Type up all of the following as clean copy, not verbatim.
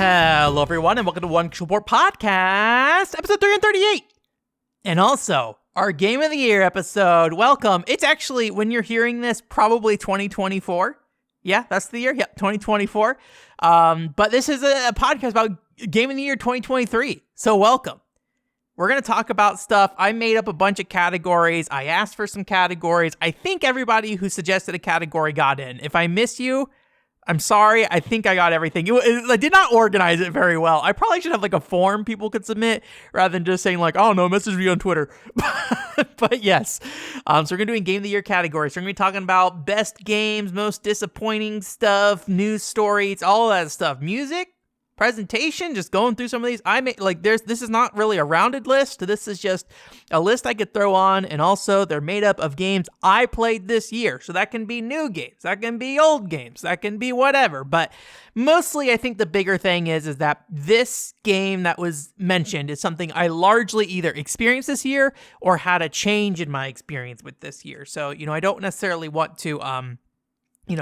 Hello, everyone, and welcome to One Control Port Podcast, episode 338. And also, our Game of the Year episode. Welcome. It's actually, when you're hearing this, probably 2024. Yeah, that's the year. Yeah, 2024. But this is a podcast about Game of the Year 2023. So welcome. We're going to talk about stuff. I made up a bunch of categories. I asked for some categories. I think everybody who suggested a category got in. If I miss you, I'm sorry. I think I got everything. I did not organize it very well. I probably should have like a form people could submit rather than just saying like, oh no, message me on Twitter. But yes. So we're going to be doing Game of the Year categories. So we're going to be talking about best games, most disappointing stuff, news stories, all that stuff. Music, presentation, just going through some of these. This is not really a rounded list. This is just a list I could throw on, and also they're made up of games I played this year. So that can be new games, that can be old games, that can be whatever. But mostly I think the bigger thing is that this game that was mentioned is something I largely either experienced this year or had a change in my experience with this year. So, I don't necessarily want to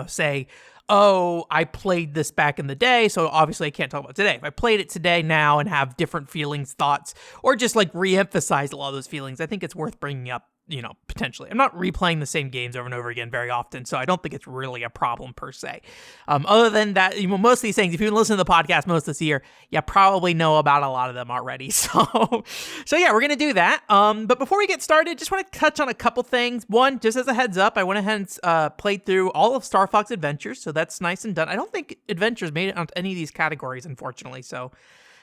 say, oh, I played this back in the day, so obviously I can't talk about today. If I played it today now and have different feelings, thoughts, or just like re-emphasize a lot of those feelings, I think it's worth bringing up, potentially. I'm not replaying the same games over and over again very often, so I don't think it's really a problem per se. Other than that, most of these things, if you've been listening to the podcast most this year, you probably know about a lot of them already. So yeah, we're going to do that. But before we get started, just want to touch on a couple things. One, just as a heads up, I went ahead and played through all of Star Fox Adventures, so that's nice and done. I don't think Adventures made it onto any of these categories, unfortunately, so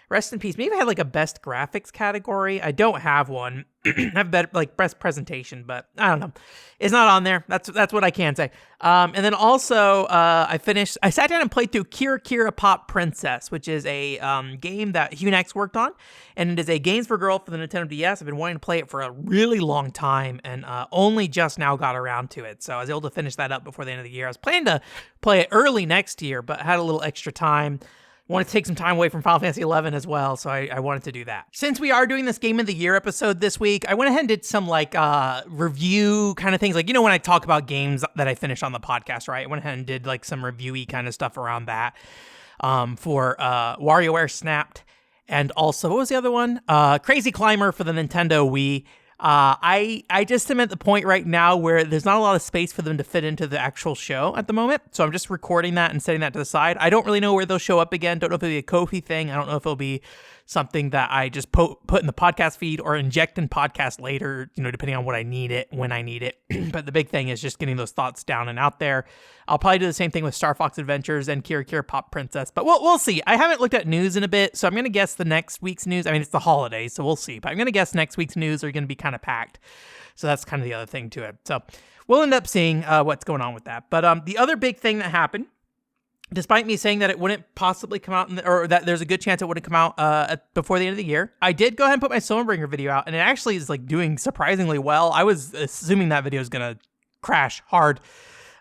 rest in peace. Maybe I had like a best graphics category. I don't have one. I have better best presentation, but I don't know. It's not on there. That's what I can say. And then also I sat down and played through Kira Kira Pop Princess, which is a game that Hunex worked on, and it is a Games for Girl for the Nintendo DS. I've been wanting to play it for a really long time, and only just now got around to it. So I was able to finish that up before the end of the year. I was planning to play it early next year, but had a little extra time. Want to take some time away from Final Fantasy XI as well, so I wanted to do that. Since we are doing this Game of the Year episode this week, I went ahead and did some review kind of things. Like, when I talk about games that I finish on the podcast, right? I went ahead and did like some reviewy kind of stuff around that for WarioWare Snapped, and also, what was the other one? Crazy Climber for the Nintendo Wii. I just am at the point right now where there's not a lot of space for them to fit into the actual show at the moment. So I'm just recording that and setting that to the side. I don't really know where they'll show up again. Don't know if it'll be a Ko-fi thing. I don't know if it'll be something that I just put in the podcast feed or inject in podcast later, depending on what I need it, when I need it. But the big thing is just getting those thoughts down and out there. I'll probably do the same thing with Star Fox Adventures and Kira Kira Pop Princess, but we'll see. I haven't looked at news in a bit, so I'm going to guess the next week's news. I mean, it's the holidays, so we'll see. But I'm going to guess next week's news are going to be kind of packed. So that's kind of the other thing to it. So we'll end up seeing what's going on with that. But the other big thing that happened, despite me saying that it wouldn't possibly come out, or that there's a good chance it wouldn't come out before the end of the year, I did go ahead and put my Summerbringer video out, and it actually is like doing surprisingly well. I was assuming that video is going to crash hard,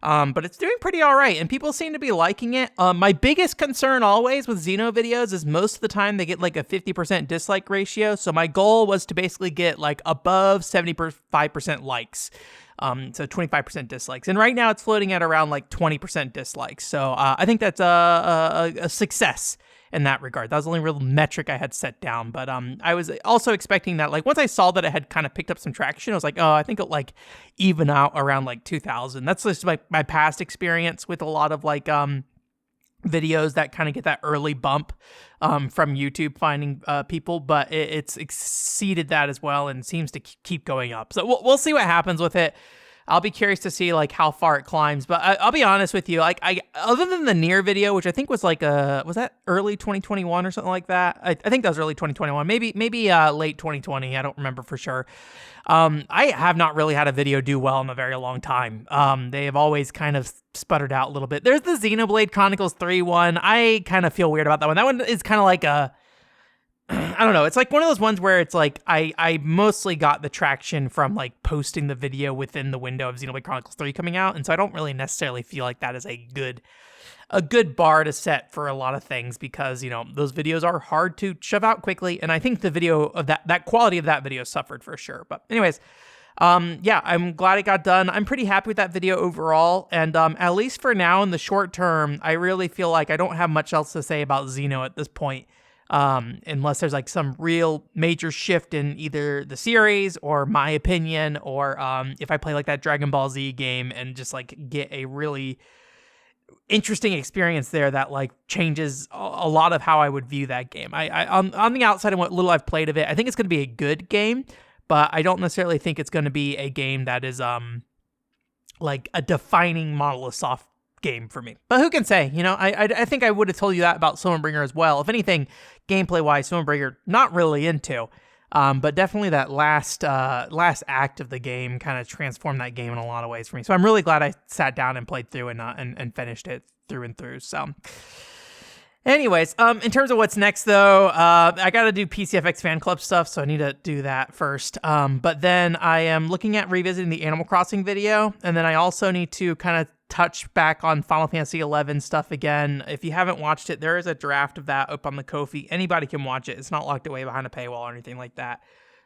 but it's doing pretty all right, and people seem to be liking it. My biggest concern always with Xeno videos is most of the time they get like a 50% dislike ratio, so my goal was to basically get like above 75% likes. So 25% dislikes. And right now it's floating at around like 20% dislikes. So I think that's a success in that regard. That was the only real metric I had set down. But I was also expecting that, like, once I saw that it had kind of picked up some traction, I was like, oh, I think it'll like even out around like 2,000. That's just my past experience with a lot of like videos that kind of get that early bump from YouTube finding people, but it's exceeded that as well and seems to keep going up. So we'll see what happens with it. I'll be curious to see like how far it climbs, but I'll be honest with you, like other than the Nier video, which I think was like was that early 2021 or something like that? I think that was early 2021, maybe late 2020. I don't remember for sure. I have not really had a video do well in a very long time. They have always kind of sputtered out a little bit. There's the Xenoblade Chronicles 3 one. I kind of feel weird about that one. That one is kind of like I don't know. It's like one of those ones where it's like I mostly got the traction from like posting the video within the window of Xenoblade Chronicles 3 coming out, and so I don't really necessarily feel like that is a good bar to set for a lot of things, because those videos are hard to shove out quickly, and I think the video of that quality of that video suffered for sure. But anyways, Yeah, I'm glad it got done. I'm pretty happy with that video overall. And at least for now, in the short term, I really feel like I don't have much else to say about Xeno at this point. Unless there's like some real major shift in either the series or my opinion, or if I play like that Dragon Ball Z game and just like get a really interesting experience there that like changes a lot of how I would view that game. I on the outside of what little I've played of it, I think it's going to be a good game, but I don't necessarily think it's going to be a game that is like a defining Monolith Soft game for me. But who can say? You know, I think I would have told you that about Stonebringer as well. If anything, gameplay wise, Stonebringer not really into. But definitely that last act of the game kind of transformed that game in a lot of ways for me. So I'm really glad I sat down and played through and finished it through and through. So anyways, in terms of what's next though, I got to do PCFX fan club stuff, so I need to do that first. But then I am looking at revisiting the Animal Crossing video, and then I also need to kind of touch back on Final Fantasy XI stuff again. If you haven't watched it, there is a draft of that up on the Ko-fi. Anybody can watch it. It's not locked away behind a paywall or anything like that.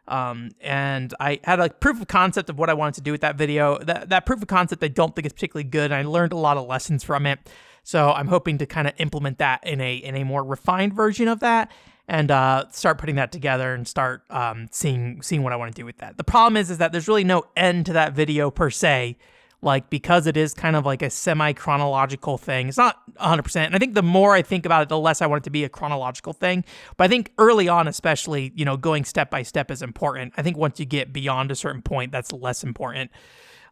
And I had a proof of concept of what I wanted to do with that video. That proof of concept I don't think is particularly good. I learned a lot of lessons from it. So I'm hoping to kind of implement that in a more refined version of that, and start putting that together and start seeing what I want to do with that. The problem is that there's really no end to that video per se. Like, because it is kind of like a semi-chronological thing. It's not 100%. And I think the more I think about it, the less I want it to be a chronological thing. But I think early on, especially, you know, going step by step is important. I think once you get beyond a certain point, that's less important.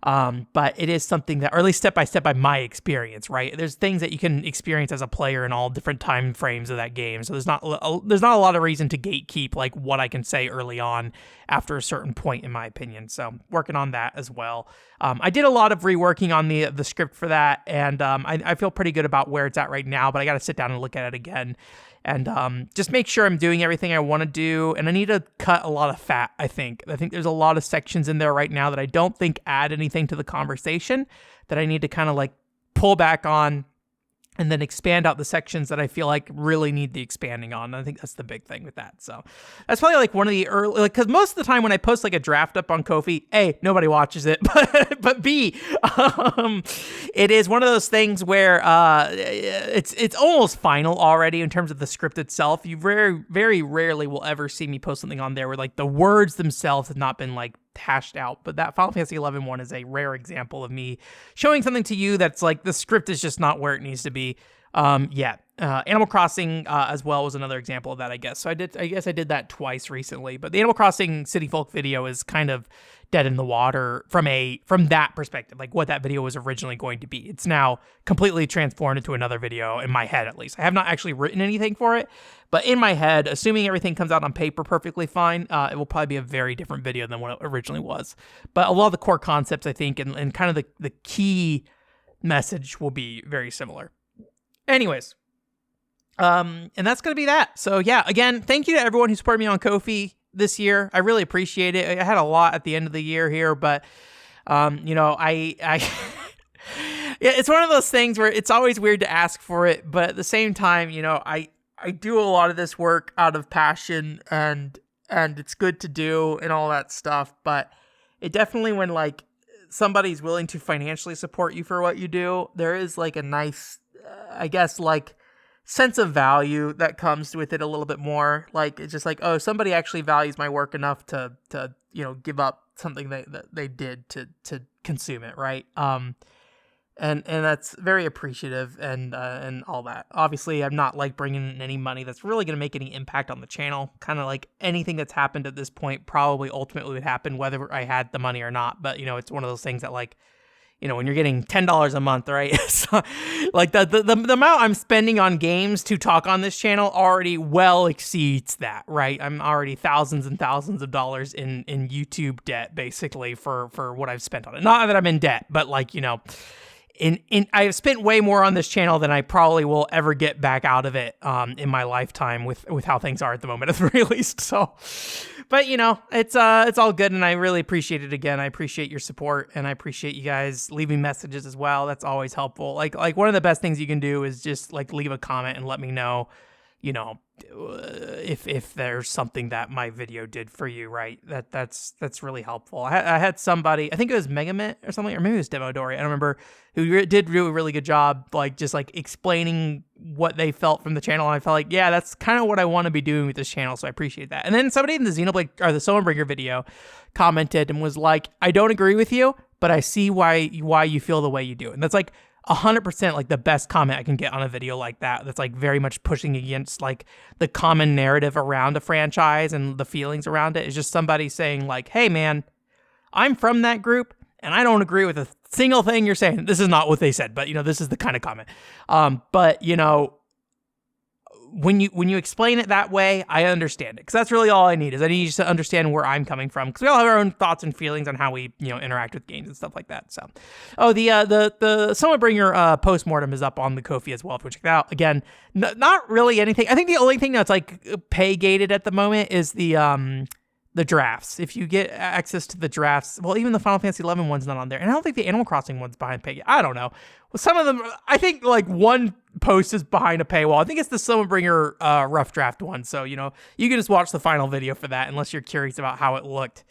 But it is something that, or at least step by step by my experience, right? There's things that you can experience as a player in all different time frames of that game. So there's not a lot of reason to gatekeep like what I can say early on after a certain point, in my opinion. So working on that as well. I did a lot of reworking on the script for that, and I feel pretty good about where it's at right now, but I got to sit down and look at it again. And just make sure I'm doing everything I want to do. And I need to cut a lot of fat, I think. I think there's a lot of sections in there right now that I don't think add anything to the conversation, that I need to kind of like pull back on and then expand out the sections that I feel like really need the expanding on. I think that's the big thing with that. So that's probably like one of the early, like, because most of the time when I post like a draft up on Ko-fi, A, nobody watches it, but B, it is one of those things where it's almost final already in terms of the script itself. You very, very rarely will ever see me post something on there where like the words themselves have not been like hashed out. But that Final Fantasy XI one is a rare example of me showing something to you that's like the script is just not where it needs to be. Animal Crossing as well was another example of that, I guess. So I guess I did that twice recently. But the Animal Crossing City Folk video is kind of dead in the water from that perspective, like what that video was originally going to be. It's now completely transformed into another video in my head, at least. I have not actually written anything for it, but in my head, assuming everything comes out on paper perfectly fine, it will probably be a very different video than what it originally was. But a lot of the core concepts, I think, and kind of the key message will be very similar. Anyways, and that's going to be that. So yeah, again, thank you to everyone who supported me on Ko-fi this year. I really appreciate it. I had a lot at the end of the year here, but you know, I yeah, it's one of those things where it's always weird to ask for it, but at the same time, you know, I do a lot of this work out of passion, and it's good to do and all that stuff, but it definitely, when like somebody's willing to financially support you for what you do, there is like a nice, I guess, like sense of value that comes with it a little bit more. Like, it's just like, oh, somebody actually values my work enough to you know, give up something that they did to consume it, right? And that's very appreciative, and all that. Obviously, I'm not like bringing in any money that's really going to make any impact on the channel. Kind of like anything that's happened at this point probably ultimately would happen whether I had the money or not. But, you know, it's one of those things that, like, you know, when you're getting $10 a month, right? So, like the amount I'm spending on games to talk on this channel already well exceeds that, right? I'm already thousands and thousands of dollars in YouTube debt, basically, for what I've spent on it. Not that I'm in debt, but like, you know, I've spent way more on this channel than I probably will ever get back out of it in my lifetime with how things are at the moment, at the very least. So, but you know, it's all good, and I really appreciate it. Again, I appreciate your support, and I appreciate you guys leaving messages as well. That's always helpful. Like one of the best things you can do is just like leave a comment and let me know you know, if there's something that my video did for you, right? That's really helpful. I had somebody, I think it was Megament or something, or maybe it was Demo Dory, I don't remember, who did do a really good job, like just like explaining what they felt from the channel. And I felt like, yeah, that's kind of what I want to be doing with this channel. So I appreciate that. And then somebody in the Xenoblade or the Soulbringer video commented and was like, I don't agree with you, but I see why you feel the way you do. And that's like 100% like the best comment I can get on a video like that. That's like very much pushing against like the common narrative around a franchise and the feelings around it. Is just somebody saying like, hey man, I'm from that group and I don't agree with a single thing you're saying. This is not what they said, but you know, this is the kind of comment. But you know, when you explain it that way, I understand it, because that's really all I need. Is I need you to understand where I'm coming from, because we all have our own thoughts and feelings on how we, you know, interact with games and stuff like that. So, the Summerbringer postmortem is up on the Ko-fi as well. If you check it out, again, not really anything. I think the only thing that's like pay gated at the moment is the drafts. If you get access to the drafts, well, even the Final Fantasy 11 one's not on there, and I don't think the Animal Crossing one's behind pay. I don't know. Well, some of them, I think like one post is behind a paywall. I think it's the Summerbringer rough draft one. So, you know, you can just watch the final video for that, unless you're curious about how it looked,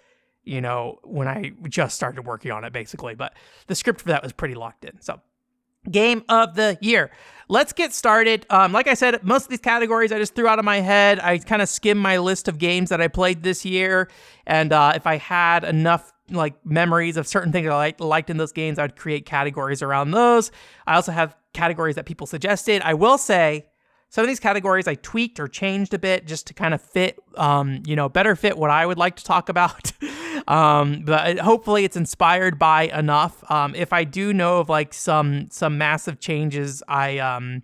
you know, when I just started working on it, basically. But the script for that was pretty locked in. So, Game of the Year. Let's get started. Like I said, most of these categories I just threw out of my head. I kind of skimmed my list of games that I played this year, and if I had enough like memories of certain things I liked in those games, I would create categories around those. I also have categories that people suggested. I will say some of these categories I tweaked or changed a bit just to kind of fit, better fit what I would like to talk about. But hopefully it's inspired by enough. If I do know of like some massive changes, I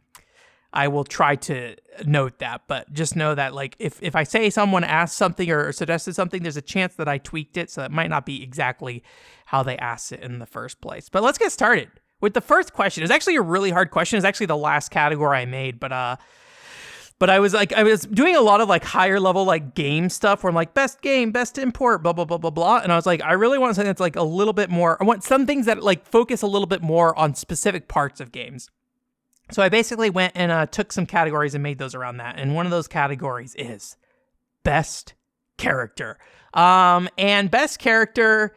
will try to note that, but just know that like if I say someone asked something or suggested something, there's a chance that I tweaked it, so it might not be exactly how they asked it in the first place. But let's get started with the first question. It's actually a really hard question. It's actually the last category I made, but I was doing a lot of like higher level like game stuff where I'm like best game, best import, blah blah blah blah blah, and I was like, I really want something that's like a little bit more. I want some things that like focus a little bit more on specific parts of games. So I basically went and took some categories and made those around that. And one of those categories is best character. And best character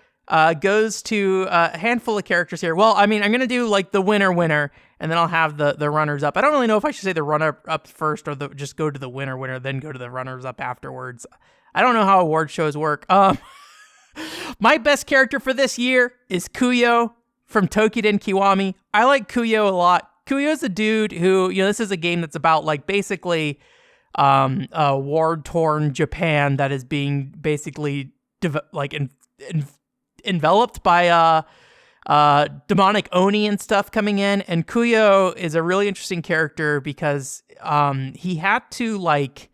goes to a handful of characters here. Well, I mean, I'm going to do like the winner, and then I'll have the runners up. I don't really know if I should say the runner up first or just go to the winner, then go to the runners up afterwards. I don't know how award shows work. My best character for this year is Kuyo from Tokiden Kiwami. I like Kuyo a lot. Kuyo's a dude who, you know, this is a game that's about like basically a war-torn Japan that is being basically enveloped by demonic Oni and stuff coming in. And Kuyo is a really interesting character because he had to like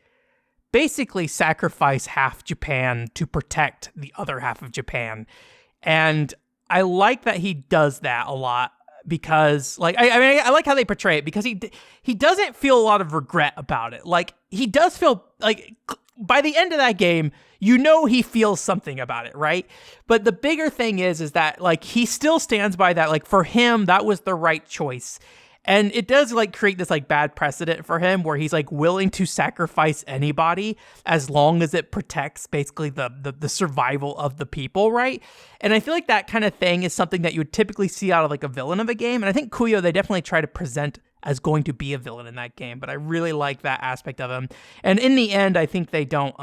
basically sacrifice half Japan to protect the other half of Japan. And I like that he does that a lot. Because like I like how they portray it, because he doesn't feel a lot of regret about it. Like he does feel like by the end of that game, you know, he feels something about it, right? But the bigger thing is that like he still stands by that. Like for him, that was the right choice. And it does like create this like bad precedent for him where he's like willing to sacrifice anybody as long as it protects basically the survival of the people, right? And I feel like that kind of thing is something that you would typically see out of like a villain of a game. And I think Kuyo, they definitely try to present as going to be a villain in that game, but I really like that aspect of him. And in the end, I think they don't,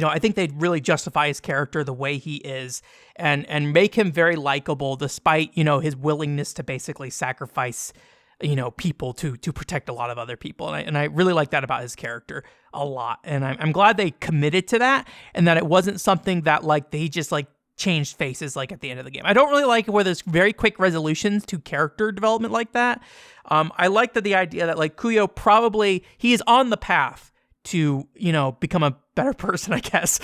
I think they really justify his character the way he is and make him very likable despite, you know, his willingness to basically sacrifice, you know, people to protect a lot of other people. And I really like that about his character a lot. And I'm glad they committed to that and that it wasn't something that like they just like changed faces like at the end of the game. I don't really like it where there's very quick resolutions to character development like that. I like the idea that like Kuyo probably, he is on the path to, you know, become a better person, I guess.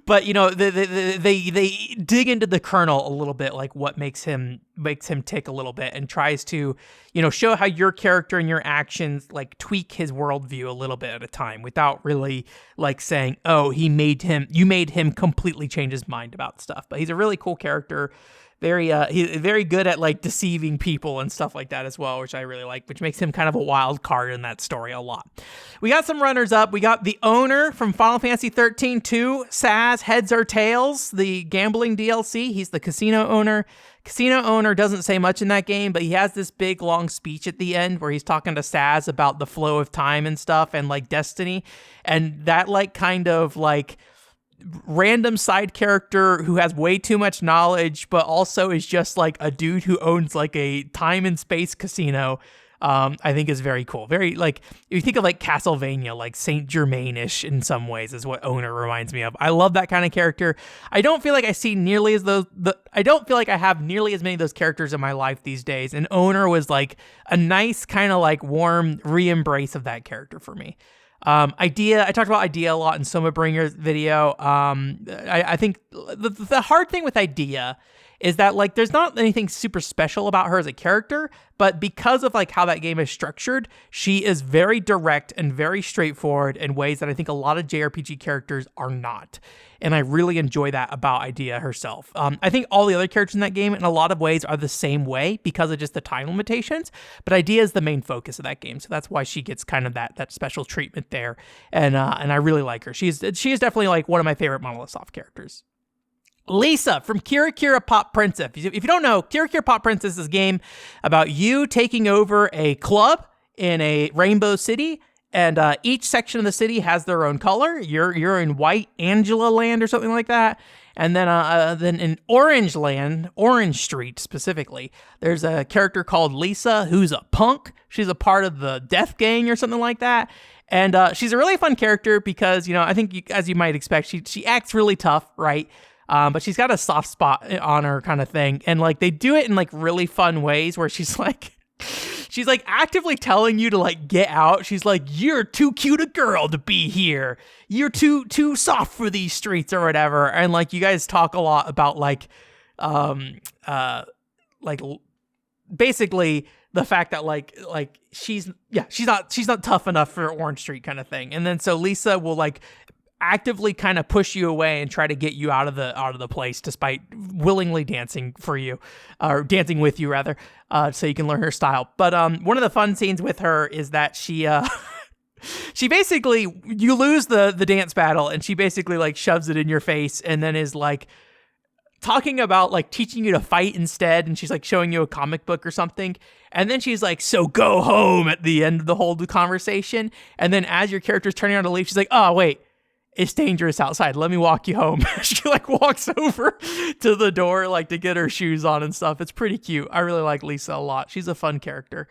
But, you know, they dig into the kernel a little bit, like what makes him tick a little bit, and tries to, you know, show how your character and your actions like tweak his worldview a little bit at a time without really like saying, oh, you made him completely change his mind about stuff. But he's a really cool character. he's very good at like deceiving people and stuff like that as well, which I really like, which makes him kind of a wild card in that story a lot. We got some runners up. We got the owner from Final Fantasy 13 2, Saz, Heads or Tails, the gambling DLC. He's the casino owner. Casino owner doesn't say much in that game, but he has this big long speech at the end where he's talking to Saz about the flow of time and stuff and like destiny. And that like kind of like random side character who has way too much knowledge, but also is just like a dude who owns like a time and space casino. I think is very cool. Very like, if you think of like Castlevania, like Saint Germain-ish in some ways is what Owner reminds me of. I love that kind of character. I don't feel like I see nearly as I don't feel like I have nearly as many of those characters in my life these days. And Owner was like a nice kind of like warm re-embrace of that character for me. Idea, I talked about Idea a lot in Somabringer's video. I think the hard thing with Idea is that like there's not anything super special about her as a character, but because of like how that game is structured, she is very direct and very straightforward in ways that I think a lot of JRPG characters are not. And I really enjoy that about Idea herself. I think all the other characters in that game in a lot of ways are the same way because of just the time limitations, but Idea is the main focus of that game. So that's why she gets kind of that special treatment there. And I really like her. She is definitely like one of my favorite Monolith Soft characters. Lisa from Kira Kira Pop Princess. If you don't know, Kira Kira Pop Princess is a game about you taking over a club in a rainbow city, and each section of the city has their own color. You're in White Angela Land or something like that. And then in Orange Land, Orange Street specifically, there's a character called Lisa who's a punk. She's a part of the Death Gang or something like that. And she's a really fun character because, I think as you might expect, she acts really tough, right? But she's got a soft spot on her kind of thing. And like they do it in like really fun ways where she's like actively telling you to like get out. She's like, you're too cute a girl to be here. You're too soft for these streets or whatever. And like you guys talk a lot about like basically the fact that like she's not tough enough for Orange Street kind of thing. And then so Lisa will like actively kind of push you away and try to get you out of the place despite willingly dancing for you, or dancing with you rather, so you can learn her style. But one of the fun scenes with her is that she basically, you lose the dance battle and she basically like shoves it in your face and then is like talking about like teaching you to fight instead, and she's like showing you a comic book or something, and then she's like, so go home at the end of the whole conversation. And then as your character's turning around to leave, she's like, oh wait, it's dangerous outside. Let me walk you home. She like walks over to the door like to get her shoes on and stuff. It's pretty cute. I really like Lisa a lot. She's a fun character.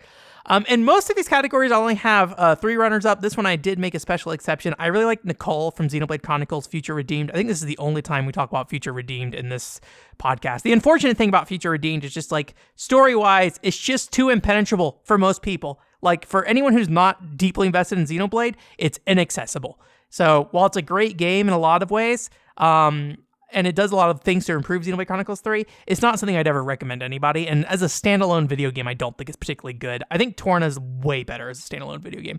And most of these categories I only have 3 runners up. This one I did make a special exception. I really like Nicole from Xenoblade Chronicles Future Redeemed. I think this is the only time we talk about Future Redeemed in this podcast. The unfortunate thing about Future Redeemed is just like story-wise, it's just too impenetrable for most people. Like for anyone who's not deeply invested in Xenoblade, it's inaccessible. So while it's a great game in a lot of ways, and it does a lot of things to improve Xenoblade Chronicles 3, it's not something I'd ever recommend to anybody. And as a standalone video game, I don't think it's particularly good. I think Torna's way better as a standalone video game.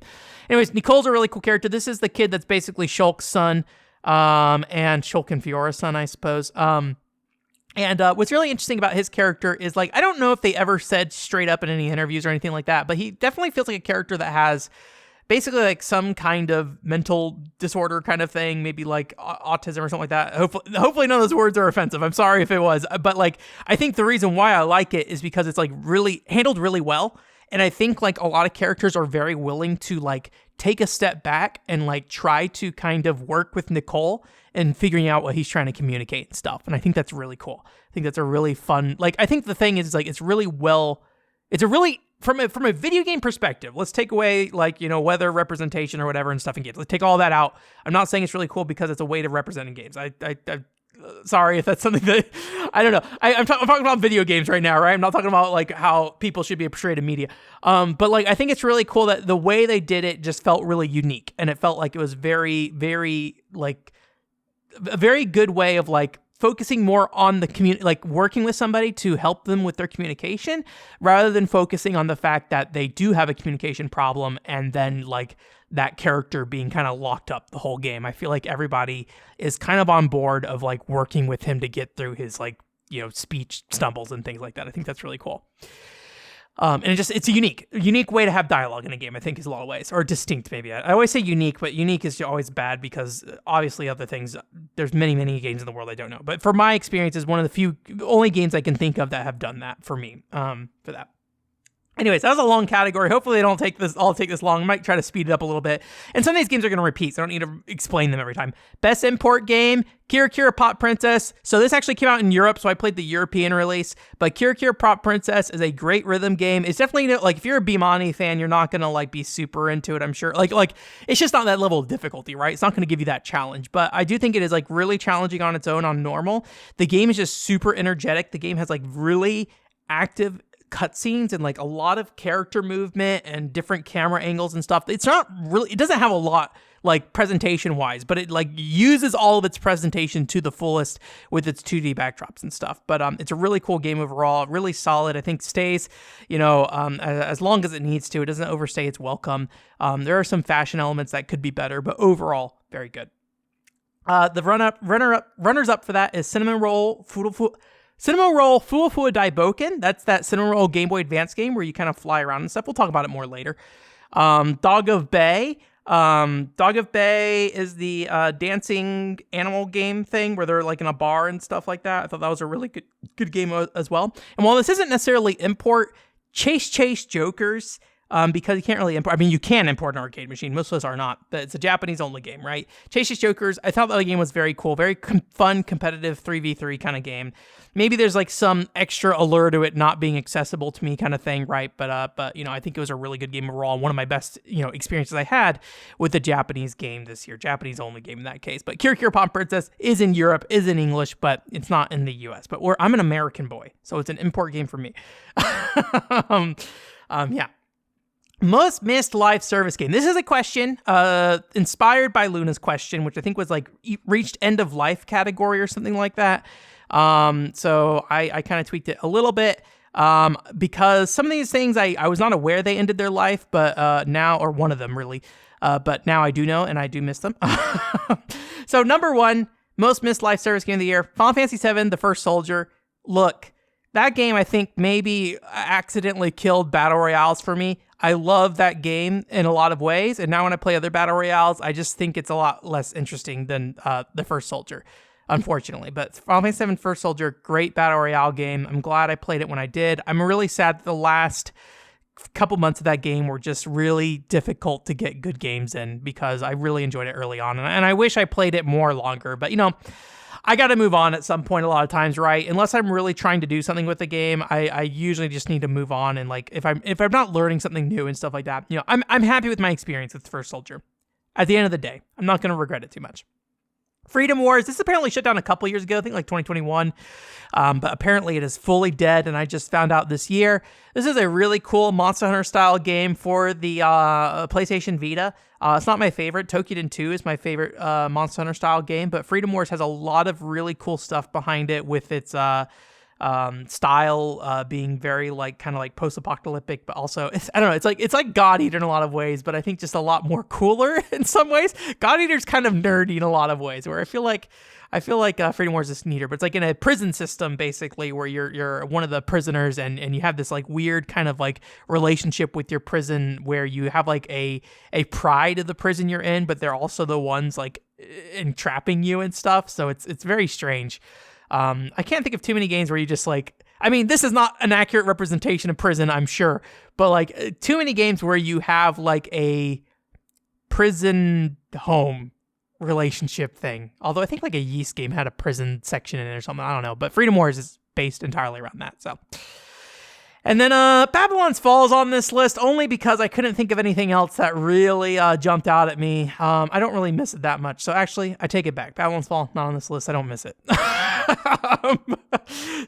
Anyways, Nicole's a really cool character. This is the kid that's basically Shulk's son, and Shulk and Fiora's son, I suppose. And what's really interesting about his character is, like, I don't know if they ever said straight up in any interviews or anything like that, but he definitely feels like a character that has basically like some kind of mental disorder kind of thing, maybe like autism or something like that. Hopefully none of those words are offensive. I'm sorry if it was, but like, I think the reason why I like it is because it's like really handled really well. And I think like a lot of characters are very willing to like take a step back and like try to kind of work with Nicole and figuring out what he's trying to communicate and stuff. And I think that's really cool. I think that's a really fun, like, I think the thing is like, it's a really, from a video game perspective, let's take away like, weather representation or whatever and stuff in games. Let's take all that out. I'm not saying it's really cool because it's a way to represent in games. I sorry if that's something that, I don't know. I'm talking about video games right now, right? I'm not talking about like how people should be portrayed in media. But like, I think it's really cool that the way they did it just felt really unique. And it felt like it was very, very like a very good way of like focusing more on the community, like working with somebody to help them with their communication rather than focusing on the fact that they do have a communication problem and then like that character being kind of locked up the whole game. I feel like everybody is kind of on board of like working with him to get through his like speech stumbles and things like that. I think that's really cool. And it's a unique way to have dialogue in a game, I think, is a lot of ways, or distinct maybe. I always say unique, but unique is always bad because obviously other things, there's many games in the world I don't know. But for my experience, is one of the only games I can think of that have done that for me, for that. Anyways, that was a long category. Hopefully they don't take this long. I might try to speed it up a little bit. And some of these games are going to repeat, so I don't need to explain them every time. Best import game, Kira Kira Pop Princess. So this actually came out in Europe, so I played the European release. But Kira Kira Pop Princess is a great rhythm game. It's definitely, if you're a Bimani fan, you're not going to be super into it, I'm sure. It's just not that level of difficulty, right? It's not going to give you that challenge. But I do think it is really challenging on its own on normal. The game is just super energetic. The game has really active cutscenes and a lot of character movement and different camera angles and stuff. It doesn't have a lot presentation wise, but it uses all of its presentation to the fullest with its 2D backdrops and stuff. But it's a really cool game overall, really solid. I think stays, as long as it needs to. It doesn't overstay its welcome. There are some fashion elements that could be better, but overall, very good. The runners up for that is Cinnamon Roll Fua Fua Daiboken. That's that Cinnamon Roll Game Boy Advance game where you kind of fly around and stuff. We'll talk about it more later. Dog of Bay. Dog of Bay is the dancing animal game thing where they're in a bar and stuff like that. I thought that was a really good game as well. And while this isn't necessarily import, Chase Jokers, because you can't really import. I mean, you can import an arcade machine. Most of us are not, but it's a Japanese-only game, right? Chase Jokers, I thought that game was very cool, very fun, competitive 3v3 kind of game. Maybe there's some extra allure to it not being accessible to me kind of thing, right? But I think it was a really good game overall. One of my best, experiences I had with a Japanese game this year. Japanese-only game in that case. But Kira Kira Pop Princess is in Europe, is in English, but it's not in the US. But I'm an American boy, so it's an import game for me. Yeah. Most missed live service game. This is a question inspired by Luna's question, which I think was reached end of life category or something like that. So I kind of tweaked it a little bit because some of these things I was not aware they ended their life, but now, or one of them really, but now I do know and I do miss them. So number one, most missed live service game of the year, Final Fantasy VII, The First Soldier. Look, that game I think maybe accidentally killed battle royales for me. I love that game in a lot of ways, and now when I play other battle royales, I just think it's a lot less interesting than The First Soldier, unfortunately. But Final Fantasy VII First Soldier, great battle royale game. I'm glad I played it when I did. I'm really sad that the last couple months of that game were just really difficult to get good games in because I really enjoyed it early on, and I wish I played it more longer. But I got to move on at some point a lot of times, right? Unless I'm really trying to do something with the game, I usually just need to move on. And if I'm not learning something new and stuff like that, I'm happy with my experience with First Soldier. At the end of the day, I'm not going to regret it too much. Freedom Wars, this apparently shut down a couple years ago, I think 2021, but apparently it is fully dead, and I just found out this year. This is a really cool Monster Hunter style game for the PlayStation Vita. It's not my favorite. Tokiden 2 is my favorite Monster Hunter style game, but Freedom Wars has a lot of really cool stuff behind it with its style being very kind of post-apocalyptic, but also it's like God Eater in a lot of ways, but I think just a lot more cooler in some ways. God Eater's kind of nerdy in a lot of ways, where I feel like Freedom Wars is neater, but it's in a prison system basically where you're one of the prisoners and you have this weird kind of relationship with your prison where you have a pride of the prison you're in, but they're also the ones entrapping you and stuff. So it's very strange. I can't think of too many games where you just this is not an accurate representation of prison, I'm sure, but too many games where you have a prison home relationship thing. Although I think a Yeast game had a prison section in it or something. I don't know, but Freedom Wars is based entirely around that. So, and then Babylon's Fall is on this list only because I couldn't think of anything else that really jumped out at me. I don't really miss it that much. So actually, I take it back. Babylon's Fall, not on this list. I don't miss it.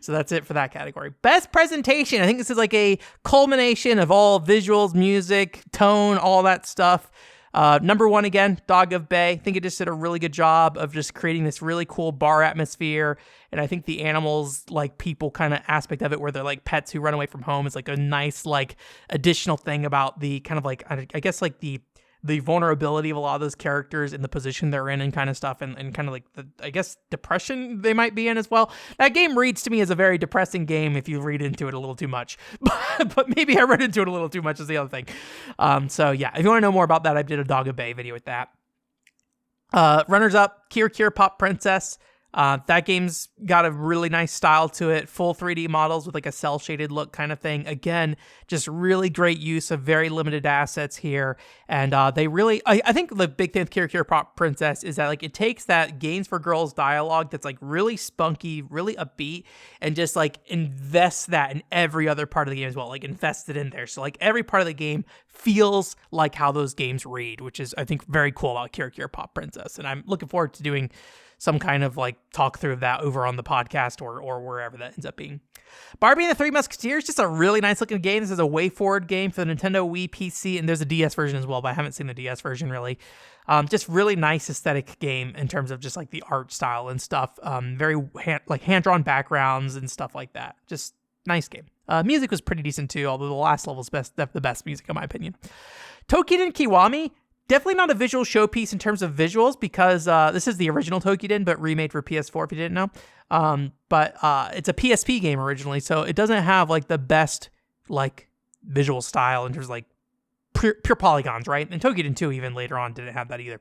So that's it for that category. Best presentation. I think this is a culmination of all visuals, music, tone, all that stuff. Number one, again, Dog of Bay. I think it just did a really good job of just creating this really cool bar atmosphere. And I think the animals, people kind of aspect of it where they're pets who run away from home is a nice, additional thing about the kind of I guess the the vulnerability of a lot of those characters and the position they're in and kind of stuff, and kind of like the, I guess, depression they might be in as well. That game reads to me as a very depressing game if you read into it a little too much. But maybe I read into it a little too much is the other thing. So yeah, if you want to know more about that, I did a Dog of Bay video with that. Runners up, Kier Pop Princess. That game's got a really nice style to it, full 3D models with like a cell shaded look kind of thing. Again, just really great use of very limited assets here. And they really, I think the big thing with Kier Pop Princess is that like it takes that Games for Girls dialogue that's like really spunky, really upbeat, and just like invests that in every other part of the game as well, like invests it in there. So like every part of the game feels like how those games read, which is I think very cool about Kier Pop Princess. And I'm looking forward to doing some kind of like talk through of that over on the podcast or wherever that ends up being. Barbie and the Three Musketeers, just a really nice looking game. This is a WayForward game for the Nintendo Wii, PC, and there's a DS version as well, but I haven't seen the DS version really. Just really nice aesthetic game in terms of just like the art style and stuff. Very hand-drawn backgrounds and stuff like that. Just nice game. Music was pretty decent too, although the last level's the best music in my opinion. Tokiden Kiwami, definitely not a visual showpiece in terms of visuals because this is the original Tokiden, but remade for PS4 if you didn't know. But it's a PSP game originally, so it doesn't have like the best like visual style in terms of like pure polygons, right? And Tokiden 2 even later on didn't have that either.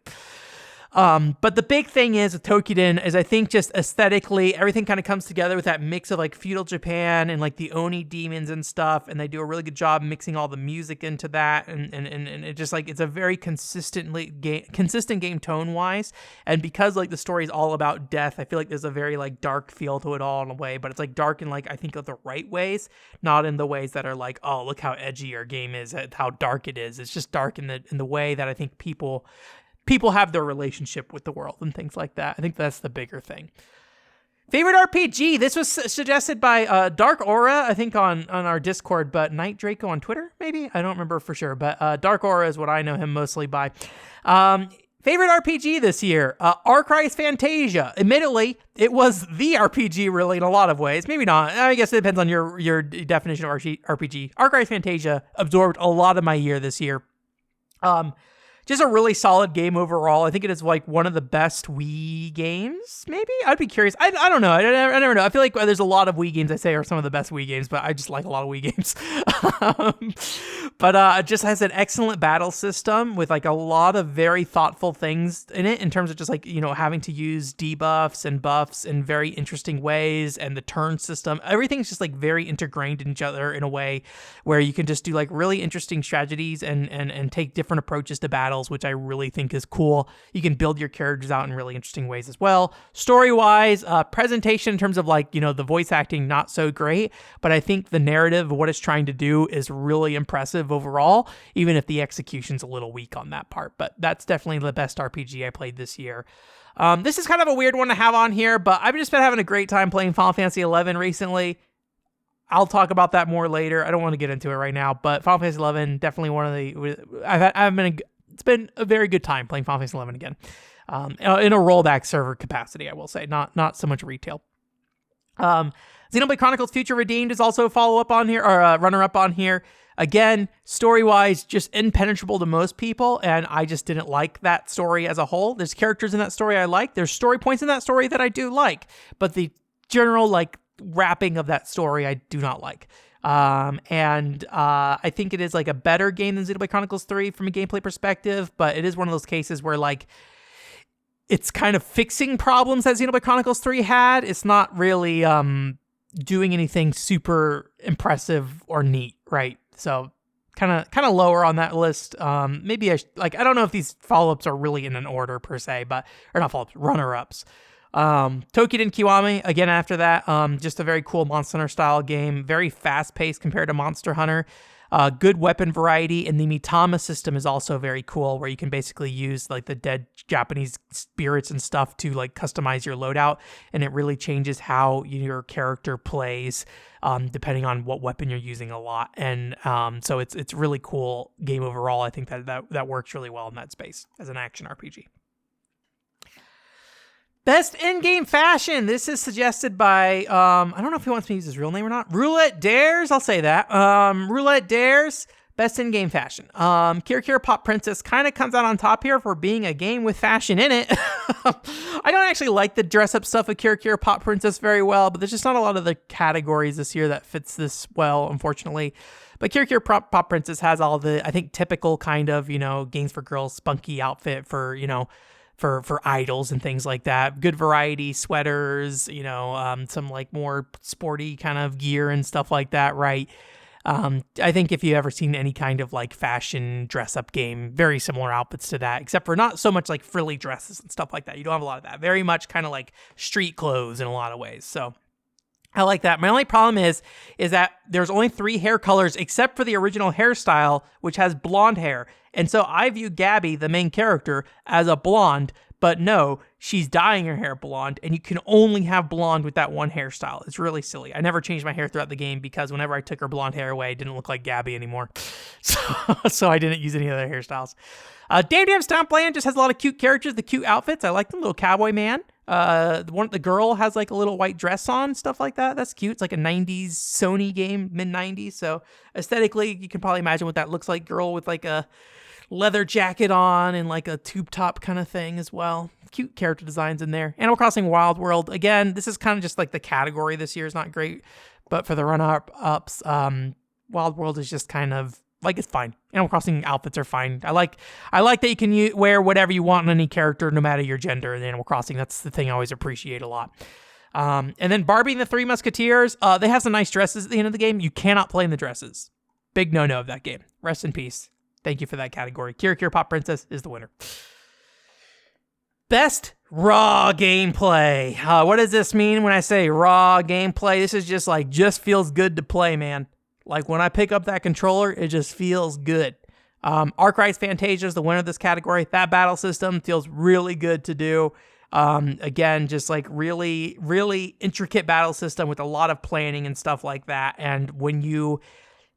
But the big thing is with Tokiden is I think just aesthetically, everything kind of comes together with that mix of like feudal Japan and like the Oni demons and stuff. And they do a really good job mixing all the music into that. And it just like, it's a very consistent game tone wise. And because like the story is all about death, I feel like there's a very like dark feel to it all in a way, but it's like dark in like, I think of the right ways, not in the ways that are like, oh, look how edgy our game is, how dark it is. It's just dark in the way that I think people have their relationship with the world and things like that. I think that's the bigger thing. Favorite RPG. This was suggested by Dark Aura, I think on our Discord, but Night Draco on Twitter, maybe? I don't remember for sure, but Dark Aura is what I know him mostly by. Favorite RPG this year, Arcry's Fantasia. Admittedly, it was the RPG really in a lot of ways. Maybe not. I guess it depends on your definition of RPG. Arcry's Fantasia absorbed a lot of my year this year. Just a really solid game overall. I think it is like one of the best Wii games, maybe? I'd be curious. I don't know. I never know. I feel like there's a lot of Wii games I say are some of the best Wii games, but I just like a lot of Wii games. But it just has an excellent battle system with like a lot of very thoughtful things in it in terms of just like, you know, having to use debuffs and buffs in very interesting ways, and the turn system. Everything's just like very integrated in each other in a way where you can just do like really interesting strategies and take different approaches to battle, which I really think is cool. You can build your characters out in really interesting ways as well. Story-wise, presentation in terms of like, you know, the voice acting, not so great, but I think the narrative of what it's trying to do is really impressive overall, even if the execution's a little weak on that part. But that's definitely the best RPG I played this year. This is kind of a weird one to have on here, but I've just been having a great time playing Final Fantasy XI recently. I'll talk about that more later. I don't want to get into it right now, but Final Fantasy XI, definitely one of the... It's been a very good time playing Final Fantasy XI again, in a rollback server capacity, I will say, not so much retail. Xenoblade Chronicles Future Redeemed is also a follow-up on here, or a runner-up on here. Again, story-wise, just impenetrable to most people, and I just didn't like that story as a whole. There's characters in that story I like. There's story points in that story that I do like, but the general, like, wrapping of that story I do not like. I think it is like a better game than Xenoblade Chronicles 3 from a gameplay perspective, but it is one of those cases where like it's kind of fixing problems that Xenoblade Chronicles 3 had. It's not really doing anything super impressive or neat, right? So kind of lower on that list. Maybe I don't know if these follow-ups are really in an order per se, or not follow-ups, runner-ups. Tokiden Kiwami, again after that, just a very cool Monster Hunter style game, very fast paced compared to Monster Hunter, good weapon variety, and the Mitama system is also very cool, where you can basically use like the dead Japanese spirits and stuff to like customize your loadout, and it really changes how your character plays, depending on what weapon you're using a lot, and so it's really cool game overall. I think that works really well in that space as an action RPG. Best in-game fashion. This is suggested by, I don't know if he wants me to use his real name or not. Roulette Dares. I'll say that. Roulette Dares. best in-game fashion. Kira Pop Princess kind of comes out on top here for being a game with fashion in it. I don't actually like the dress-up stuff of Kira Pop Princess very well, but there's just not a lot of the categories this year that fits this well, unfortunately. But Kira Pop Princess has all the, I think, typical kind of, games for girls, spunky outfit for, for idols and things like that. Good variety, sweaters, some like more sporty kind of gear and stuff like that, right? I think if you ever seen any kind of like fashion dress up game, very similar outfits to that, except for not so much like frilly dresses and stuff like that. You don't have a lot of that. Very much kind of like street clothes in a lot of ways. So I like that. My only problem is that there's only 3 hair colors except for the original hairstyle, which has blonde hair. And so I view Gabby, the main character, as a blonde, but no, she's dyeing her hair blonde, and you can only have blonde with that one hairstyle. It's really silly. I never changed my hair throughout the game because whenever I took her blonde hair away, it didn't look like Gabby anymore. So I didn't use any other hairstyles. Damn Stompland just has a lot of cute characters, the cute outfits. I like the little cowboy man. The girl has like a little white dress on, stuff like that. That's cute. It's like a 90s Sony game, mid-90s. So aesthetically, you can probably imagine what that looks like. Girl with like a leather jacket on and like a tube top kind of thing as well. Cute character designs in there. Animal Crossing Wild World. Again, this is kind of just like the category this year is not great, but for the run-ups, Wild World is just kind of like, it's fine. Animal Crossing outfits are fine. I like that you can wear whatever you want on any character, no matter your gender in Animal Crossing. That's the thing I always appreciate a lot. And then Barbie and the Three Musketeers, they have some nice dresses at the end of the game. You cannot play in the dresses. Big no-no of that game. Rest in peace. Thank you for that category. Kira Pop Princess is the winner. Best raw gameplay. What does this mean when I say raw gameplay? This is just feels good to play, man. Like when I pick up that controller, it just feels good. Arc-Rise Fantasia is the winner of this category. That battle system feels really good to do. Again, just like really, really intricate battle system with a lot of planning and stuff like that. And when you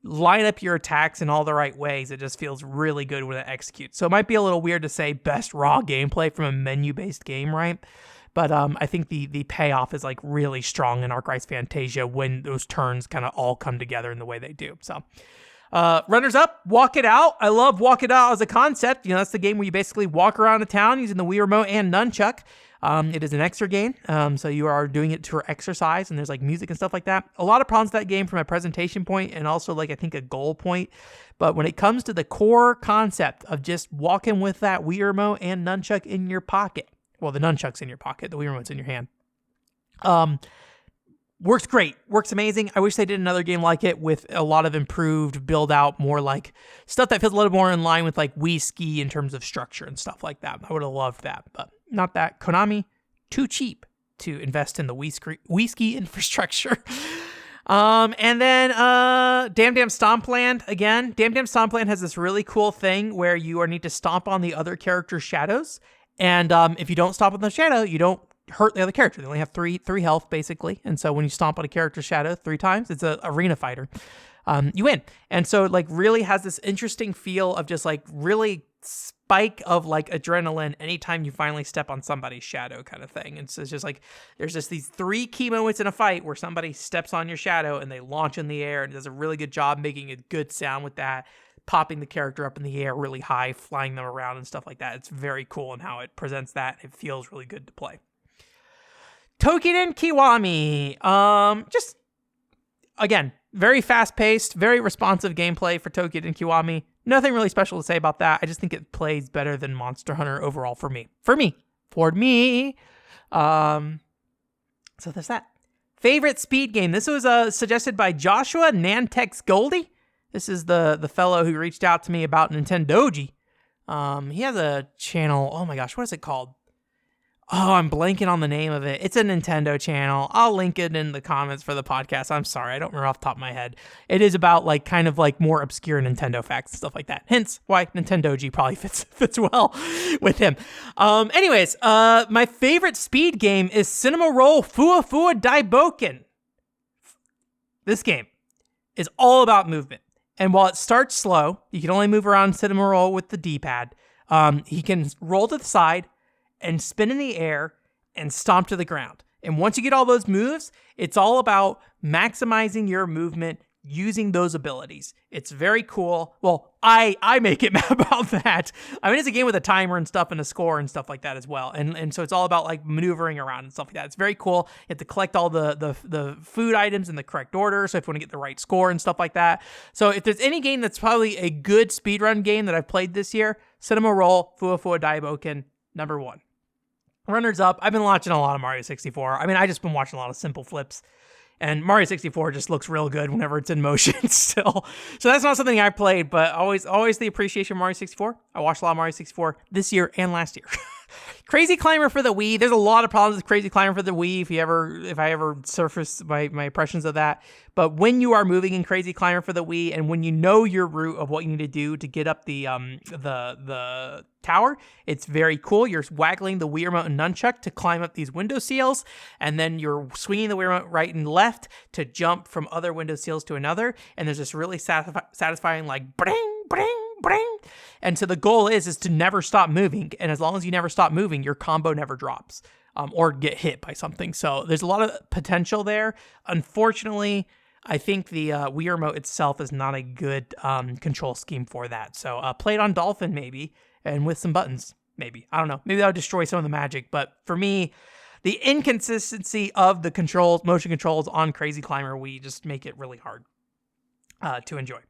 line up your attacks in all the right ways, it just feels really good when it executes. So it might be a little weird to say best raw gameplay from a menu-based game, right? But I think the payoff is like really strong in Arc-Rise Fantasia when those turns kind of all come together in the way they do. So runners up, Walk It Out. I love Walk It Out as a concept. That's the game where you basically walk around a town using the Wii Remote and Nunchuck. It is an extra game, so you are doing it for exercise, and there's like music and stuff like that. A lot of problems with that game from a presentation point and also like I think a goal point. But when it comes to the core concept of just walking with that Wii Remote and Nunchuck in your pocket, well, the Nunchuck's in your pocket, the Wii Remote's in your hand. Works great, works amazing. I wish they did another game like it with a lot of improved build out, more like stuff that feels a little more in line with like Wii Ski in terms of structure and stuff like that. I would have loved that, but not that. Konami, too cheap to invest in the Wii Ski infrastructure. And then Damn Stompland again. Damn Stompland has this really cool thing where you need to stomp on the other character's shadows, and if you don't stomp on the shadow, you don't hurt the other character. They only have three health basically, and so when you stomp on a character's shadow 3 times, it's an arena fighter. You win, and so it like really has this interesting feel of just like really spike of like adrenaline anytime you finally step on somebody's shadow kind of thing. And so it's just like there's just these 3 key moments in a fight where somebody steps on your shadow and they launch in the air and does a really good job making a good sound with that, popping the character up in the air really high, flying them around and stuff like that. It's very cool in how it presents that. It feels really good to play. Tokiden Kiwami. Just, again, very fast-paced, very responsive gameplay for Tokiden Kiwami. Nothing really special to say about that. I just think it plays better than Monster Hunter overall for me. So there's that. Favorite speed game. This was suggested by Joshua Nantex Goldie. This is the fellow who reached out to me about Nintendoji. He has a channel. Oh my gosh, what is it called? Oh, I'm blanking on the name of it. It's a Nintendo channel. I'll link it in the comments for the podcast. I'm sorry, I don't remember off the top of my head. It is about like kind of like more obscure Nintendo facts and stuff like that. Hence why Nintendoji probably fits well with him. Anyways, my favorite speed game is Cinema Roll Fua Fua Daiboken. This game is all about movement. And while it starts slow, you can only move around Cinema Roll with the D-pad. He can roll to the side and spin in the air and stomp to the ground. And once you get all those moves, it's all about maximizing your movement using those abilities. It's very cool. Well, I make it about that. I mean, it's a game with a timer and stuff and a score and stuff like that as well. And so it's all about like maneuvering around and stuff like that. It's very cool. You have to collect all the food items in the correct order. So if you want to get the right score and stuff like that. So if there's any game that's probably a good speedrun game that I've played this year, Cinema Roll Fua Fua Daiboken, number 1. Runners up, I've been watching a lot of Mario 64. I mean, I just been watching a lot of simple flips. And Mario 64 just looks real good whenever it's in motion still. So that's not something I played, but always the appreciation of Mario 64. I watched a lot of Mario 64 this year and last year. Crazy Climber for the Wii. There's a lot of problems with Crazy Climber for the Wii if I ever surface my impressions of that. But when you are moving in Crazy Climber for the Wii, and when you know your route of what you need to do to get up the tower, it's very cool. You're waggling the Wii remote and nunchuck to climb up these window seals, and then you're swinging the Wii remote right and left to jump from other window seals to another. And there's this really satisfying like bring, bring, bring. And so the goal is to never stop moving. And as long as you never stop moving, your combo never drops or get hit by something. So there's a lot of potential there. Unfortunately, I think the Wii remote itself is not a good control scheme for that. So play it on Dolphin maybe, and with some buttons maybe. I don't know. Maybe that'll destroy some of the magic. But for me, the inconsistency of the controls, motion controls on Crazy Climber Wii just make it really hard to enjoy.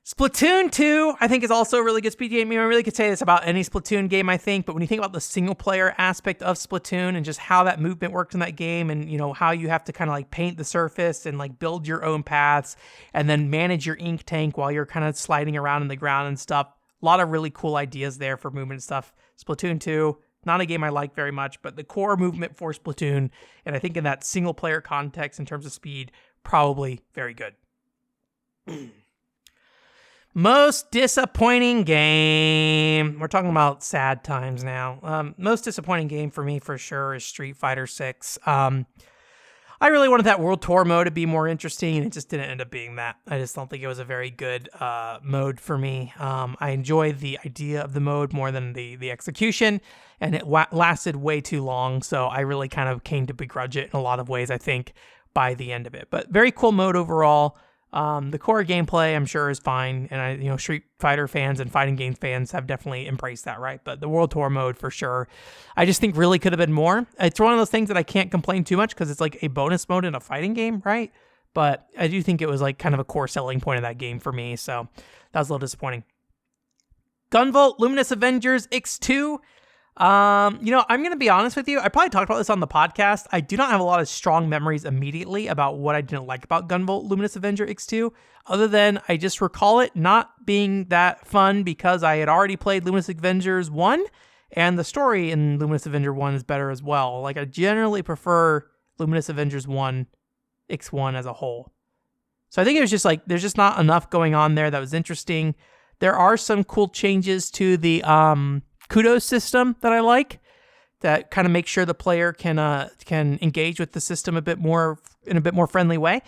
Splatoon 2, I think, is also a really good speed game. I mean, I really could say this about any Splatoon game, I think, but when you think about the single-player aspect of Splatoon and just how that movement works in that game and, you know, how you have to kind of, like, paint the surface and, like, build your own paths and then manage your ink tank while you're kind of sliding around in the ground and stuff, a lot of really cool ideas there for movement and stuff. Splatoon 2, not a game I like very much, but the core movement for Splatoon, and I think in that single-player context in terms of speed, probably very good. Most disappointing game. We're talking about sad times now. Most disappointing game for me for sure is Street Fighter 6. I really wanted that World Tour mode to be more interesting, and it just didn't end up being that. I just don't think it was a very good mode for me. I enjoyed the idea of the mode more than the execution, and it lasted way too long, so I really kind of came to begrudge it in a lot of ways, I think, by the end of it. But very cool mode overall. The core gameplay, I'm sure, is fine, and Street Fighter fans and fighting game fans have definitely embraced that, right? But the World Tour mode, for sure, I just think really could have been more. It's one of those things that I can't complain too much because it's like a bonus mode in a fighting game, right? But I do think it was like kind of a core selling point of that game for me, so that was a little disappointing. Gunvolt Luminous Avengers X2. I'm going to be honest with you. I probably talked about this on the podcast. I do not have a lot of strong memories immediately about what I didn't like about Gunvolt Luminous Avenger X2, other than I just recall it not being that fun because I had already played Luminous Avengers 1, and the story in Luminous Avenger 1 is better as well. Like, I generally prefer Luminous Avengers 1, X1 as a whole. So I think it was just like, there's just not enough going on there that was interesting. There are some cool changes to the, kudos system that I like that kind of make sure the player can engage with the system in a bit more friendly way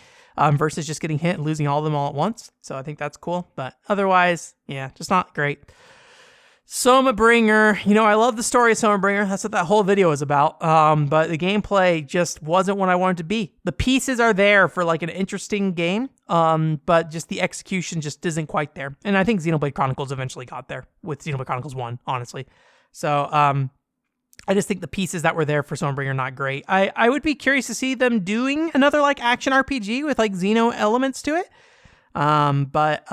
versus just getting hit and losing all of them all at once. So I think that's cool. But otherwise, yeah, just not great. Soma Bringer, I love the story of Soma Bringer. That's what that whole video is about. But the gameplay just wasn't what I wanted it to be. The pieces are there for like an interesting game, but just the execution just isn't quite there. And I think Xenoblade Chronicles eventually got there with Xenoblade Chronicles 1, honestly. So I just think the pieces that were there for Soma Bringer are not great. I would be curious to see them doing another like action RPG with like Xeno elements to it. But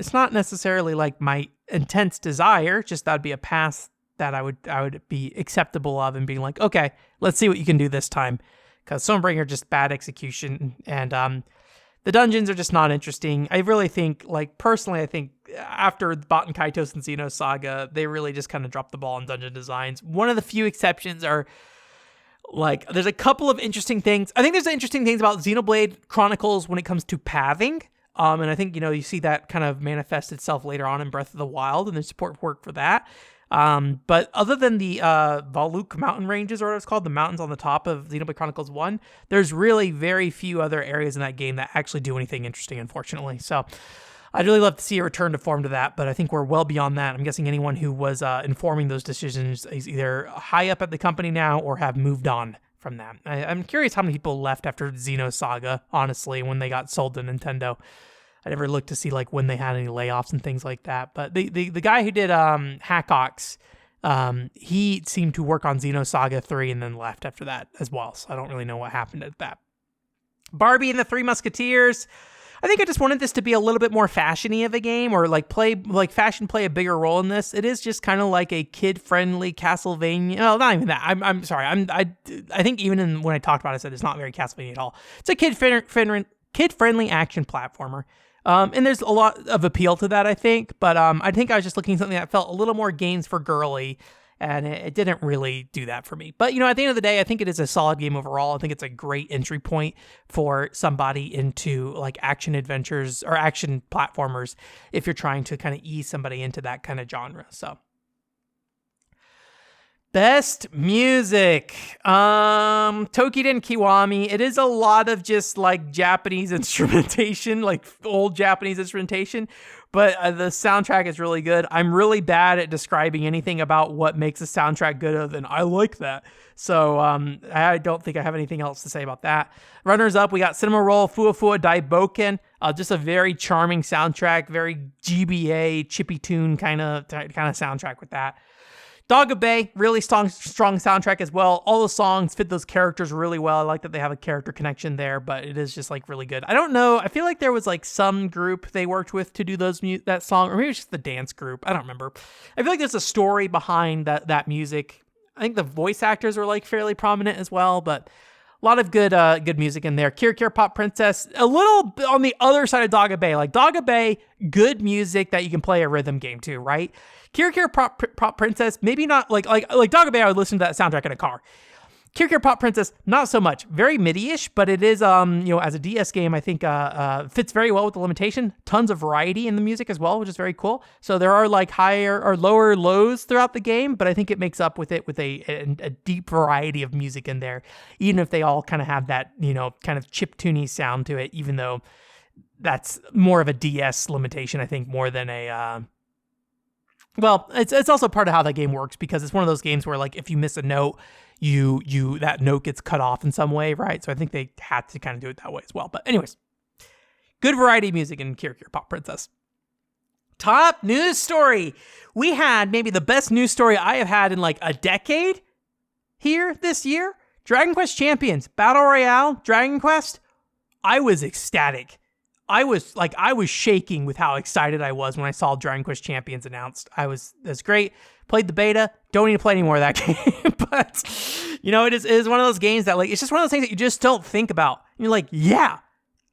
it's not necessarily like my intense desire, just that'd be a path that I would be acceptable of and being like, okay, let's see what you can do this time. Because Stonebringer just bad execution, and the dungeons are just not interesting. I really think, like, personally, I think after Baten Kaitos and Xeno Saga, they really just kind of dropped the ball on dungeon designs. One of the few exceptions are, like, there's a couple of interesting things. I think there's interesting things about Xenoblade Chronicles when it comes to pathing. And I think, you see that kind of manifest itself later on in Breath of the Wild, and there's support work for that. But other than the Valuk mountain ranges, or what it's called, the mountains on the top of Xenoblade Chronicles 1, there's really very few other areas in that game that actually do anything interesting, unfortunately. So I'd really love to see a return to form to that, but I think we're well beyond that. I'm guessing anyone who was informing those decisions is either high up at the company now or have moved on from that. I'm curious how many people left after Xenosaga, honestly, when they got sold to Nintendo. I never looked to see like when they had any layoffs and things like that. But the guy who did Hackox, he seemed to work on Xenosaga 3 and then left after that as well. So I don't really know what happened at that. Barbie and the Three Musketeers. I think I just wanted this to be a little bit more fashion-y of a game, or like fashion play a bigger role in this. It is just kind of like a kid-friendly Castlevania. No, not even that. I'm sorry. I think even when I talked about it, I said it's not very Castlevania at all. It's a kid-friendly action platformer. And there's a lot of appeal to that, I think. But I think I was just looking at something that felt a little more games for girly, and it didn't really do that for me. But, at the end of the day, I think it is a solid game overall. I think it's a great entry point for somebody into like action adventures or action platformers if you're trying to kind of ease somebody into that kind of genre. So, best music. Tokiden Kiwami. It is a lot of just like Japanese instrumentation, like old Japanese instrumentation, but the soundtrack is really good. I'm really bad at describing anything about what makes a soundtrack good other than I like that. So I don't think I have anything else to say about that. Runners up, we got Cinema Roll, Fua Fua Daiboken. Just a very charming soundtrack, very GBA, chippy tune kind of soundtrack with that. Dagabe, really strong soundtrack as well. All the songs fit those characters really well. I like that they have a character connection there, but it is just like really good. I don't know. I feel like there was like some group they worked with to do that song, or maybe it's just the dance group. I don't remember. I feel like there's a story behind that music. I think the voice actors were like fairly prominent as well, but a lot of good music in there. Kirikiri Pop Princess, a little on the other side of Dagabe. Like Dagabe, good music that you can play a rhythm game to, right? Kirikiri Pop Princess, maybe not like Dagabe. I would listen to that soundtrack in a car. Kirikiri Pop Princess, not so much. Very MIDI-ish, but it is as a DS game, I think fits very well with the limitation. Tons of variety in the music as well, which is very cool. So there are like higher or lower lows throughout the game, but I think it makes up with it with a deep variety of music in there, even if they all kind of have that kind of chiptune sound to it, even though that's more of a DS limitation, I think, more than a. Well, it's also part of how that game works, because it's one of those games where like if you miss a note, that note gets cut off in some way, right? So I think they had to kind of do it that way as well. But anyways, good variety of music in Kirikiri Pop Princess. Top news story. We had maybe the best news story I have had in like a decade here this year. Dragon Quest Champions, Battle Royale, Dragon Quest. I was ecstatic. I was shaking with how excited I was when I saw Dragon Quest Champions announced. That's great. Played the beta. Don't need to play any more of that game. But, it is one of those games that, like, it's just one of those things that you just don't think about. You're like, yeah,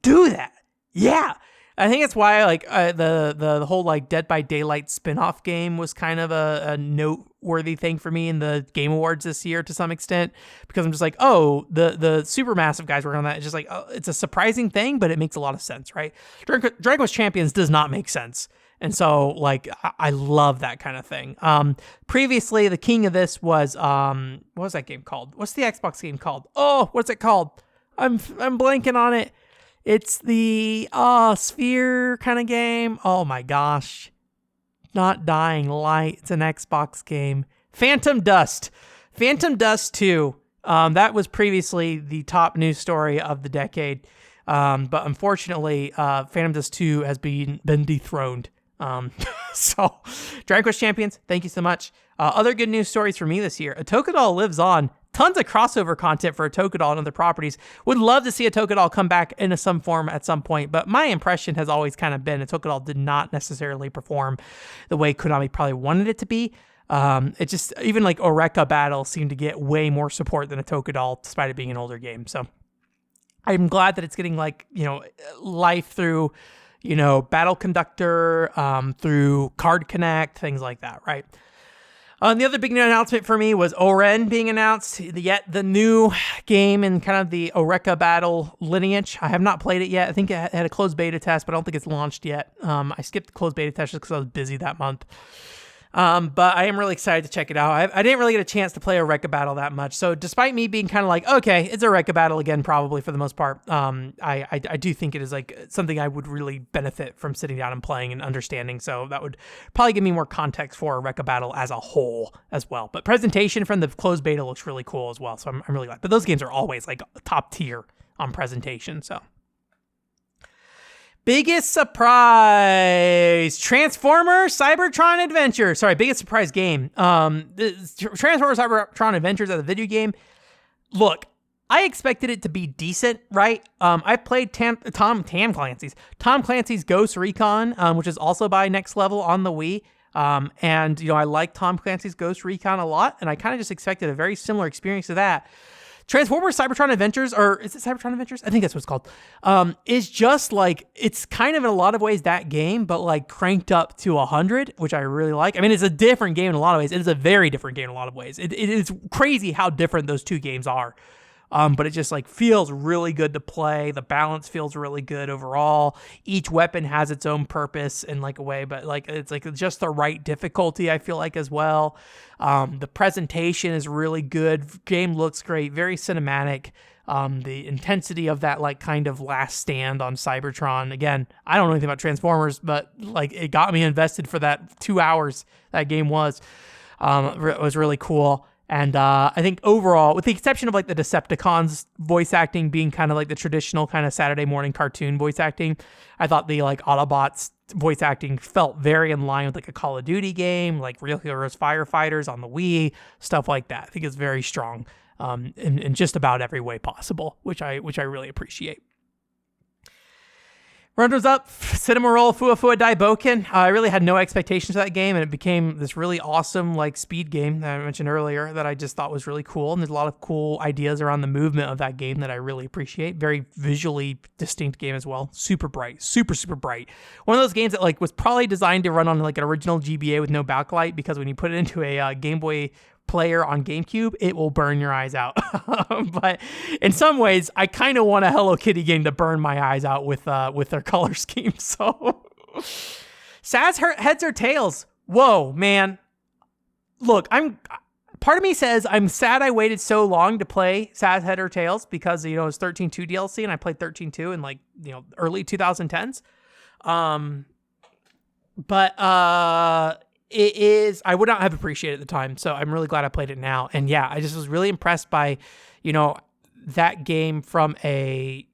do that. Yeah. I think that's why, like, the whole, like, Dead by Daylight spin-off game was kind of a noteworthy thing for me in the Game Awards this year to some extent, because I'm just like, oh, the Supermassive guys working on that. It's just like, oh, it's a surprising thing, but it makes a lot of sense, right? Dragon Quest Champions does not make sense. And so, like, I love that kind of thing. Previously, the king of this was, what was that game called? What's the Xbox game called? Oh, what's it called? I'm blanking on it. It's the Sphere kind of game. Oh my gosh. Not Dying Light. It's an Xbox game. Phantom Dust. Phantom Dust 2. That was previously the top news story of the decade. But unfortunately, Phantom Dust 2 has been dethroned. So, Dragon Quest Champions, thank you so much. Other good news stories for me this year. A Tokadol lives on. Tons of crossover content for a Tokadol and other properties. Would love to see a Tokadol come back into some form at some point, but my impression has always kind of been a Tokadol did not necessarily perform the way Konami probably wanted it to be. It just, even like Oreka Battle seemed to get way more support than a Tokadol, despite it being an older game. So I'm glad that it's getting like, life through, Battle Conductor, through Card Connect, things like that, right? The other big new announcement for me was Oren being announced, yet the new game in kind of the Oreka Battle lineage. I have not played it yet. I think it had a closed beta test, but I don't think it's launched yet. I skipped the closed beta test just because I was busy that month. But I am really excited to check it out. I didn't really get a chance to play a Rekka battle that much. So despite me being kind of like, okay, it's a Rekka battle again, probably for the most part. I do think it is like something I would really benefit from sitting down and playing and understanding. So that would probably give me more context for a Rekka battle as a whole as well. But presentation from the closed beta looks really cool as well. So I'm really glad. But those games are always like top tier on presentation. So. Biggest surprise, Transformer Cybertron Adventure. Sorry, biggest surprise game. Transformer Cybertron Adventures as a video game. Look, I expected it to be decent, right? I played Tom Clancy's Ghost Recon, which is also by Next Level on the Wii. And, you know, I like Tom Clancy's Ghost Recon a lot, and I kind of just expected a very similar experience to that. Transformers Cybertron Adventures, or is it Cybertron Adventures? I think that's what it's called. Is just like, it's kind of in a lot of ways that game, but like cranked up to 100, which I really like. I mean, it's a different game in a lot of ways. It is a very different game in a lot of ways. It is crazy how different those two games are. But it just like feels really good to play. The balance feels really good overall. Each weapon has its own purpose in like a way, but like it's like just the right difficulty, I feel like, as well. The presentation is really good. Game looks great, very cinematic. The intensity of that like kind of last stand on Cybertron. Again, I don't know anything about Transformers, but like it got me invested for that 2 hours that game was. It was really cool. And I think overall, with the exception of like the Decepticons voice acting being kind of like the traditional kind of Saturday morning cartoon voice acting, I thought the like Autobots voice acting felt very in line with like a Call of Duty game, like Real Heroes Firefighters on the Wii, stuff like that. I think it's very strong in just about every way possible, which I really appreciate. Runners up, Cinema Roll Fua Fua Daiboken. I really had no expectations of that game, and it became this really awesome like speed game that I mentioned earlier that I just thought was really cool. And there's a lot of cool ideas around the movement of that game that I really appreciate. Very visually distinct game as well. Super bright, super bright. One of those games that like was probably designed to run on like an original GBA with no backlight, because when you put it into a Game Boy player on GameCube, it will burn your eyes out. But in some ways, I kind of want a Hello Kitty game to burn my eyes out with their color scheme. So, Saz Heads or Tails? Whoa, man! Look, part of me says I'm sad I waited so long to play Saz Head or Tails, because you know it's 13.2 DLC and I played 13.2 in like early 2010s. But it is, I would not have appreciated it at the time, so I'm really glad I played it now. And yeah, I just was really impressed by, that game from a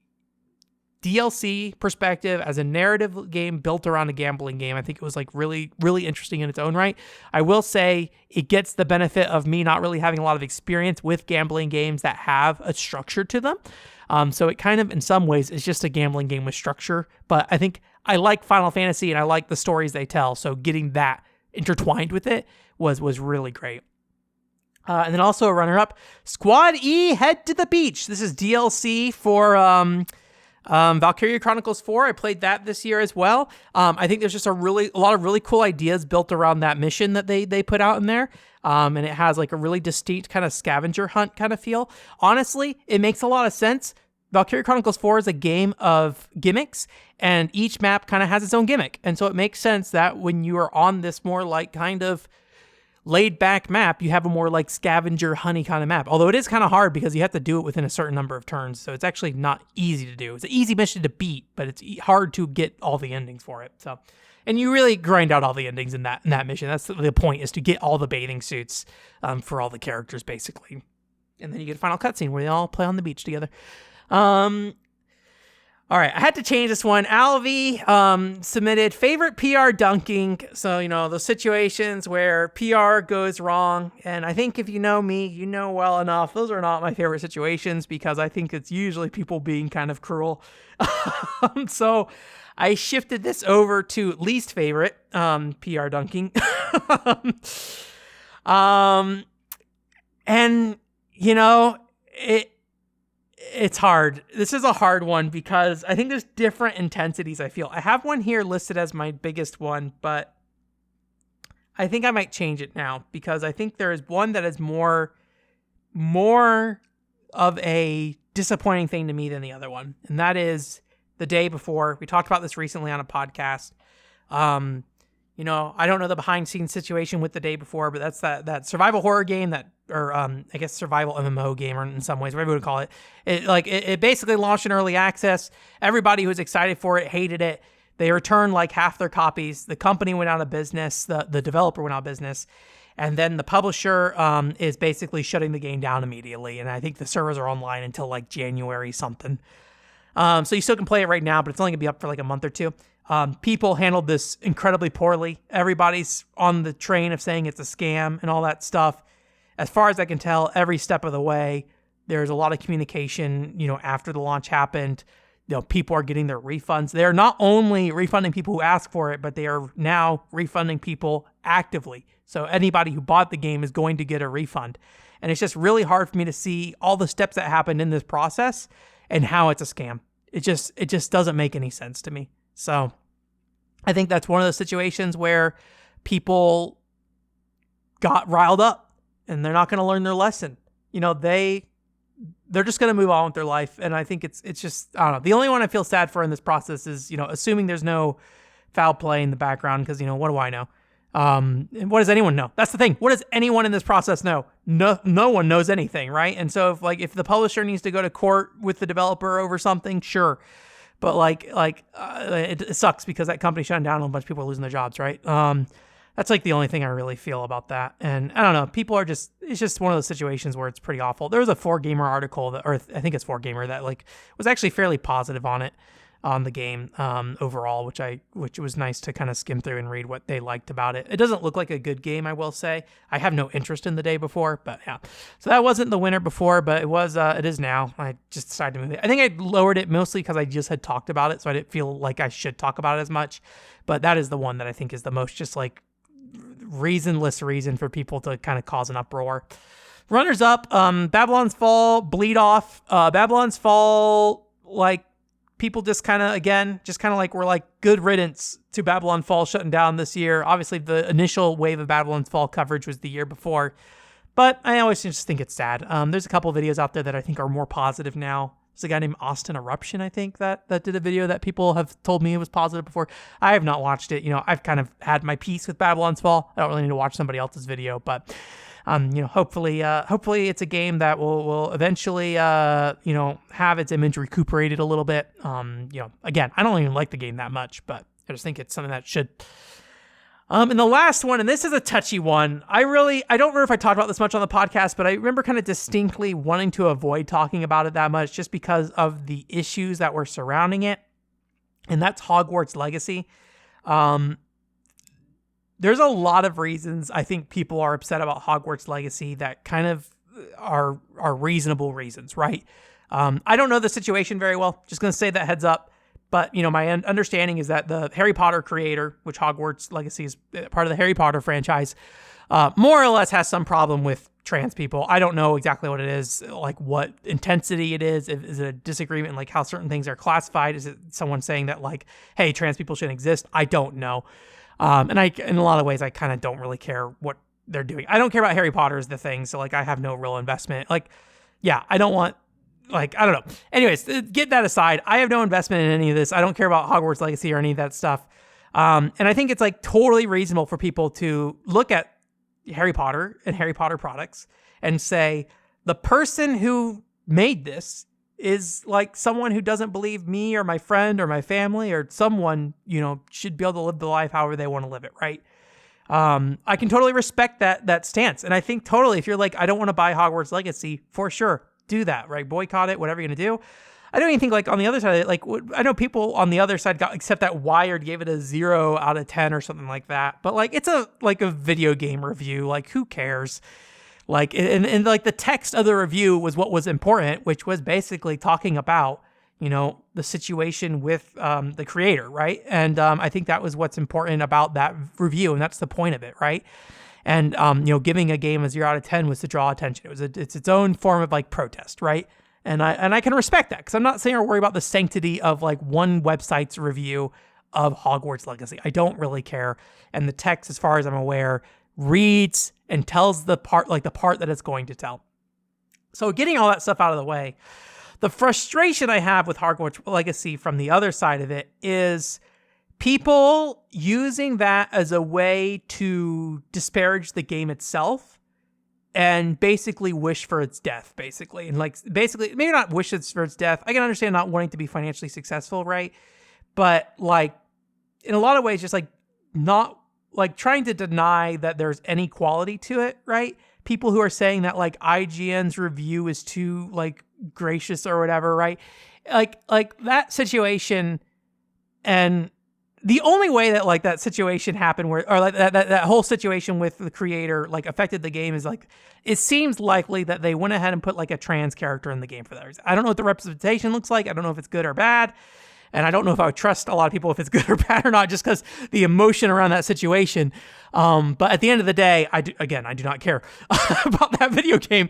DLC perspective, as a narrative game built around a gambling game. I think it was like really, really interesting in its own right. I will say it gets the benefit of me not really having a lot of experience with gambling games that have a structure to them. So it kind of, in some ways, is just a gambling game with structure. But I think I like Final Fantasy and I like the stories they tell. So getting that intertwined with it was really great. And then also a runner-up, Squad E Head to the Beach. This is DLC for Valkyria Chronicles 4. I played that this year as well. I think there's just a lot of really cool ideas built around that mission that they put out in there. And it has like a really distinct kind of scavenger hunt kind of feel. Honestly, it makes a lot of sense. Valkyria Chronicles 4 is a game of gimmicks, and each map kind of has its own gimmick. And so it makes sense that when you are on this more like kind of laid back map, you have a more like scavenger hunty kind of map. Although it is kind of hard because you have to do it within a certain number of turns. So it's actually not easy to do. It's an easy mission to beat, but it's hard to get all the endings for it. So, and you really grind out all the endings in that mission. That's the point, is to get all the bathing suits for all the characters basically. And then you get a final cutscene where they all play on the beach together. All right, I had to change this one. Alvi submitted favorite PR dunking. So, those situations where PR goes wrong. And I think if you know me, you know well enough, those are not my favorite situations, because I think it's usually people being kind of cruel. So I shifted this over to least favorite PR dunking. And, it's hard. This is a hard one because I think there's different intensities, I feel. I have one here listed as my biggest one, but I think I might change it now, because I think there is one that is more of a disappointing thing to me than the other one. And that is the day before. We talked about this recently on a podcast. I don't know the behind scenes situation with the day before, but that's that survival horror game I guess survival MMO game, or in some ways, whatever you would call it. It basically launched in early access. Everybody who was excited for it hated it. They returned like half their copies. The company went out of business. The developer went out of business. And then the publisher is basically shutting the game down immediately. And I think the servers are online until like January something. So you still can play it right now, but it's only going to be up for like a month or two. People handled this incredibly poorly. Everybody's on the train of saying it's a scam and all that stuff. As far as I can tell, every step of the way, there's a lot of communication, after the launch happened. People are getting their refunds. They're not only refunding people who ask for it, but they are now refunding people actively. So anybody who bought the game is going to get a refund. And it's just really hard for me to see all the steps that happened in this process and how it's a scam. It just doesn't make any sense to me. So I think that's one of those situations where people got riled up and they're not going to learn their lesson. They're just going to move on with their life. And I think it's just, I don't know. The only one I feel sad for in this process is, assuming there's no foul play in the background, because, what do I know? And what does anyone know? That's the thing. What does anyone in this process know? No one knows anything, right? And so if the publisher needs to go to court with the developer over something, sure. But it sucks because that company shutting down and a bunch of people are losing their jobs, right? That's like the only thing I really feel about that. And I don't know, it's just one of those situations where it's pretty awful. There was a 4Gamer article I think it's 4Gamer that was actually fairly positive on the game overall, which was nice to kind of skim through and read what they liked about it. It doesn't look like a good game, I will say. I have no interest in the day before, but yeah. So that wasn't the winner before, but it is now. I just decided to move it. I think I lowered it mostly because I just had talked about it, so I didn't feel like I should talk about it as much. But that is the one that I think is the most just reasonless reason for people to kind of cause an uproar. Runners up, Babylon's Fall, Bleed Off. Babylon's Fall, people just kind of we're good riddance to Babylon Fall shutting down this year. Obviously, the initial wave of Babylon's Fall coverage was the year before, but I always just think it's sad. There's a couple videos out there that I think are more positive now. There's a guy named Austin Eruption, I think, that did a video that people have told me it was positive before. I have not watched it. I've kind of had my piece with Babylon's Fall. I don't really need to watch somebody else's video, but hopefully it's a game that will eventually, have its image recuperated a little bit. Again, I don't even like the game that much, but I just think it's something that should. And the last one, and this is a touchy one. I don't remember if I talked about this much on the podcast, but I remember kind of distinctly wanting to avoid talking about it that much just because of the issues that were surrounding it. And that's Hogwarts Legacy. There's a lot of reasons I think people are upset about Hogwarts Legacy that kind of are reasonable reasons, right? I don't know the situation very well. Just going to say that heads up. But, my understanding is that the Harry Potter creator, which Hogwarts Legacy is part of the Harry Potter franchise, more or less has some problem with trans people. I don't know exactly what it is, what intensity it is. Is it a disagreement, how certain things are classified? Is it someone saying that, hey, trans people shouldn't exist? I don't know. And in a lot of ways, I kind of don't really care what they're doing. I don't care about Harry Potter is the thing. So I have no real investment. I don't want, I don't know. Anyways, get that aside. I have no investment in any of this. I don't care about Hogwarts Legacy or any of that stuff. And I think it's totally reasonable for people to look at Harry Potter and Harry Potter products and say, the person who made this is someone who doesn't believe me or my friend or my family or someone, should be able to live the life however they want to live it, right? I can totally respect that stance. And I think totally if you're I don't want to buy Hogwarts Legacy, for sure, do that, right? Boycott it, whatever you're going to do. I don't even think on the other side of it, I know people on the other side except that Wired gave it a 0 out of 10 or something like that. But it's a video game review. Who cares? And the text of the review was what was important, which was basically talking about, the situation with the creator, right? And I think that was what's important about that review, and that's the point of it, right? And giving a game a 0 out of 10 was to draw attention. It's its own form of protest, right? And I can respect that because I'm not saying or worry about the sanctity of one website's review of Hogwarts Legacy. I don't really care. And the text, as far as I'm aware, reads and tells the part that it's going to tell. So getting all that stuff out of the way, the frustration I have with Hogwarts Legacy from the other side of it is people using that as a way to disparage the game itself and basically wish for its death, basically. And like, basically, maybe not wish for its death. I can understand not wanting to be financially successful, right? But like, in a lot of ways, just like not like trying to deny that there's any quality to it, right? People who are saying that like IGN's review is too like gracious or whatever, right? Like that situation. And the only way that like that situation happened where, or like that whole situation with the creator like affected the game is like, it seems likely that they went ahead and put like a trans character in the game for that reason. I don't know what the representation looks like. I don't know if it's good or bad. And I don't know if I would trust a lot of people if it's good or bad or not, just because the emotion around that situation. But at the end of the day, I do not care about that video game.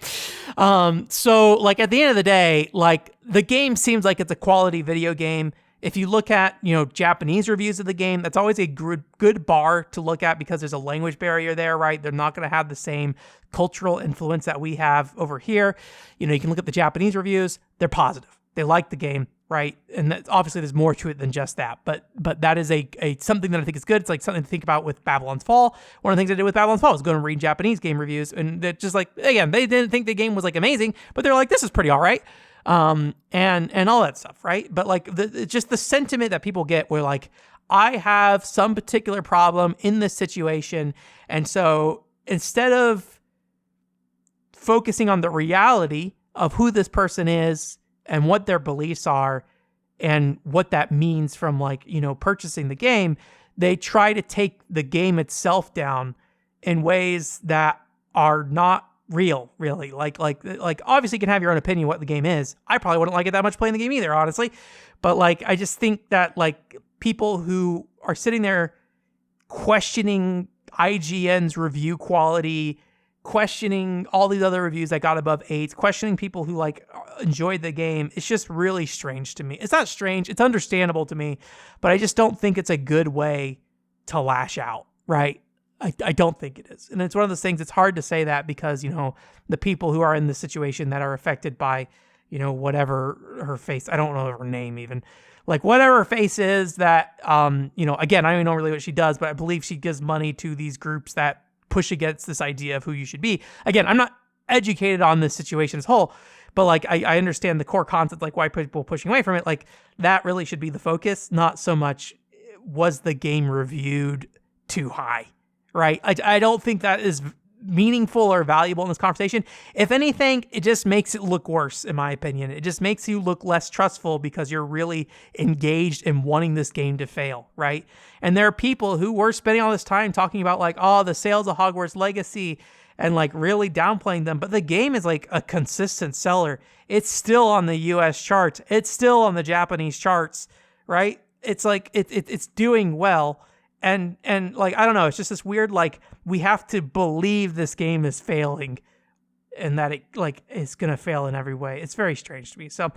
So like at the end of the day, like the game seems like it's a quality video game. If you look at, Japanese reviews of the game, that's always a good bar to look at because there's a language barrier there, right? They're not going to have the same cultural influence that we have over here. You can look at the Japanese reviews. They're positive. They like the game, right? And obviously there's more to it than just that. But that is a something that I think is good. It's like something to think about with Babylon's Fall. One of the things I did with Babylon's Fall was go and read Japanese game reviews. And they're just like, again, they didn't think the game was like amazing, but they're like, this is pretty all right. And all that stuff, right? But like just the sentiment that people get where like, I have some particular problem in this situation. And so instead of focusing on the reality of who this person is and what their beliefs are and what that means from like, purchasing the game, they try to take the game itself down in ways that are not real, really. Like obviously you can have your own opinion what the game is. I probably wouldn't like it that much playing the game either, honestly. But like, I just think that like people who are sitting there questioning IGN's review quality, questioning all these other reviews that got above 8s, questioning people who like enjoyed the game, it's just really strange to me. It's not strange, it's understandable to me, but I just don't think it's a good way to lash out, right? I don't think it is. And it's one of those things, it's hard to say that because, the people who are in this situation that are affected by, whatever her face, I don't know her name even, like whatever her face is that, again, I don't even know really what she does, but I believe she gives money to these groups that push against this idea of who you should be. Again, I'm not educated on this situation as a whole, but like, I understand the core concept, like why people pushing away from it, like that really should be the focus, not so much was the game reviewed too high. Right? I don't think that is meaningful or valuable in this conversation. If anything, it just makes it look worse, in my opinion. It just makes you look less trustful because you're really engaged in wanting this game to fail, right? And there are people who were spending all this time talking about like, oh, the sales of Hogwarts Legacy and like really downplaying them. But the game is like a consistent seller. It's still on the US charts. It's still on the Japanese charts, right? It's like, it's doing well. And like, I don't know, it's just this weird, like, we have to believe this game is failing and that it like is going to fail in every way. It's very strange to me. So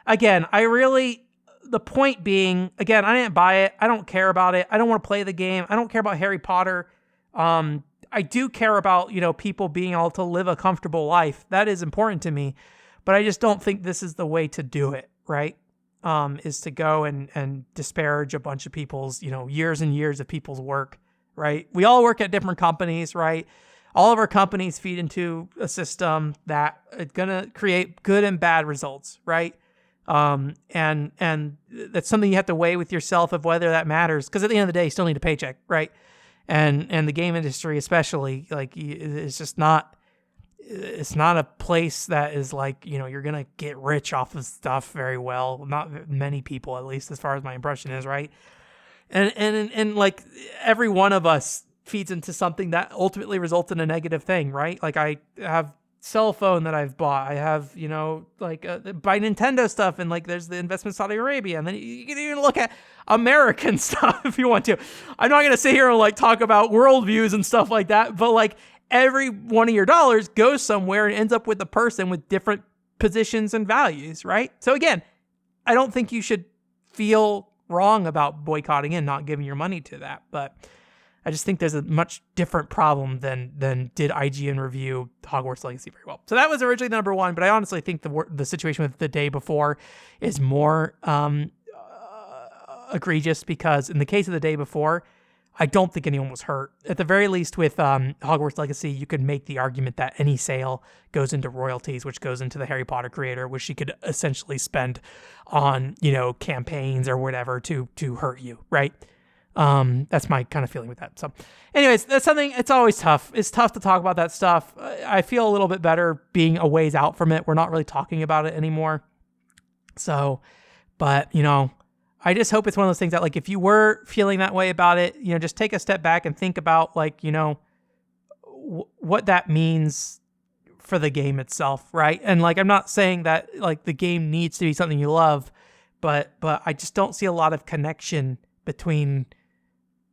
again, the point being, again, I didn't buy it. I don't care about it. I don't want to play the game. I don't care about Harry Potter. I do care about, people being able to live a comfortable life. That is important to me, but I just don't think this is the way to do it. Right. Is to go and disparage a bunch of people's, years and years of people's work, right? We all work at different companies, right? All of our companies feed into a system that is going to create good and bad results, right? And that's something you have to weigh with yourself of whether that matters. Because at the end of the day, you still need a paycheck, right? And the game industry especially, like, it's just not... It's not a place that is like, you're going to get rich off of stuff very well. Not many people, at least as far as my impression is, right? And like every one of us feeds into something that ultimately results in a negative thing, right? Like I have cell phone that I've bought. I have, buy Nintendo stuff and like there's the investment in Saudi Arabia. And then you can even look at American stuff if you want to. I'm not going to sit here and like talk about worldviews and stuff like that, but like, every one of your dollars goes somewhere and ends up with a person with different positions and values, right? So again, I don't think you should feel wrong about boycotting and not giving your money to that, but I just think there's a much different problem than did IGN review Hogwarts Legacy very well. So that was originally the number one, but I honestly think the situation with the day before is more egregious because in the case of the day before, I don't think anyone was hurt. At the very least, with Hogwarts Legacy, you could make the argument that any sale goes into royalties, which goes into the Harry Potter creator, which she could essentially spend on, campaigns or whatever to hurt you, right? That's my kind of feeling with that. So anyways, that's something, it's always tough. It's tough to talk about that stuff. I feel a little bit better being a ways out from it. We're not really talking about it anymore. So, but, I just hope it's one of those things that, like, if you were feeling that way about it, just take a step back and think about, like, what that means for the game itself, right? And, like, I'm not saying that, like, the game needs to be something you love, but I just don't see a lot of connection between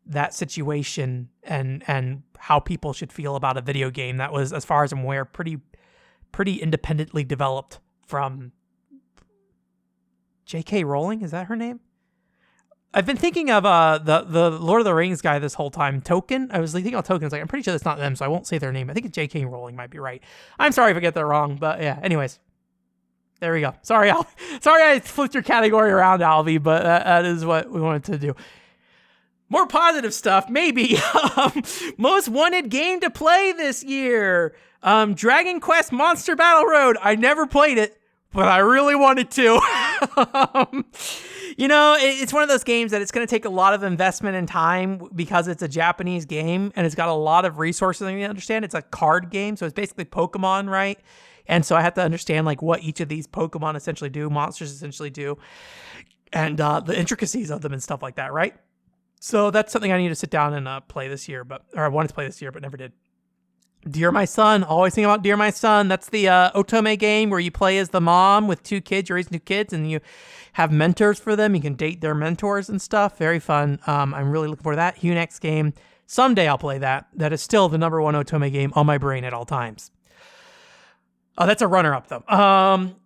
that situation and how people should feel about a video game that was, as far as I'm aware, pretty independently developed from J.K. Rowling. Is that her name? I've been thinking of the Lord of the Rings guy this whole time. Tolkien. I was thinking of Tolkien. It's like, I'm pretty sure that's not them, so I won't say their name. I think it's J.K. Rowling might be right. I'm sorry if I get that wrong, but yeah. Anyways, there we go. Sorry, sorry I flipped your category around, Alvy, but that is what we wanted to do. More positive stuff, maybe. Most wanted game to play this year. Dragon Quest Monster Battle Road. I never played it, but I really wanted to. It's one of those games that it's going to take a lot of investment and time because it's a Japanese game and it's got a lot of resources. I understand it's a card game, so it's basically Pokemon, right? And so I have to understand like what each of these Pokemon essentially do, monsters essentially do, and the intricacies of them and stuff like that, right? So that's something I need to sit down and play this year, or I wanted to play this year, but never did. Dear My Son, always think about Dear My Son. That's the Otome game where you play as the mom with two kids. You're raising two kids and you have mentors for them. You can date their mentors and stuff. Very fun. I'm really looking forward to that. Hunex game. Someday I'll play that. That is still the number one Otome game on my brain at all times. Oh, that's a runner-up, though.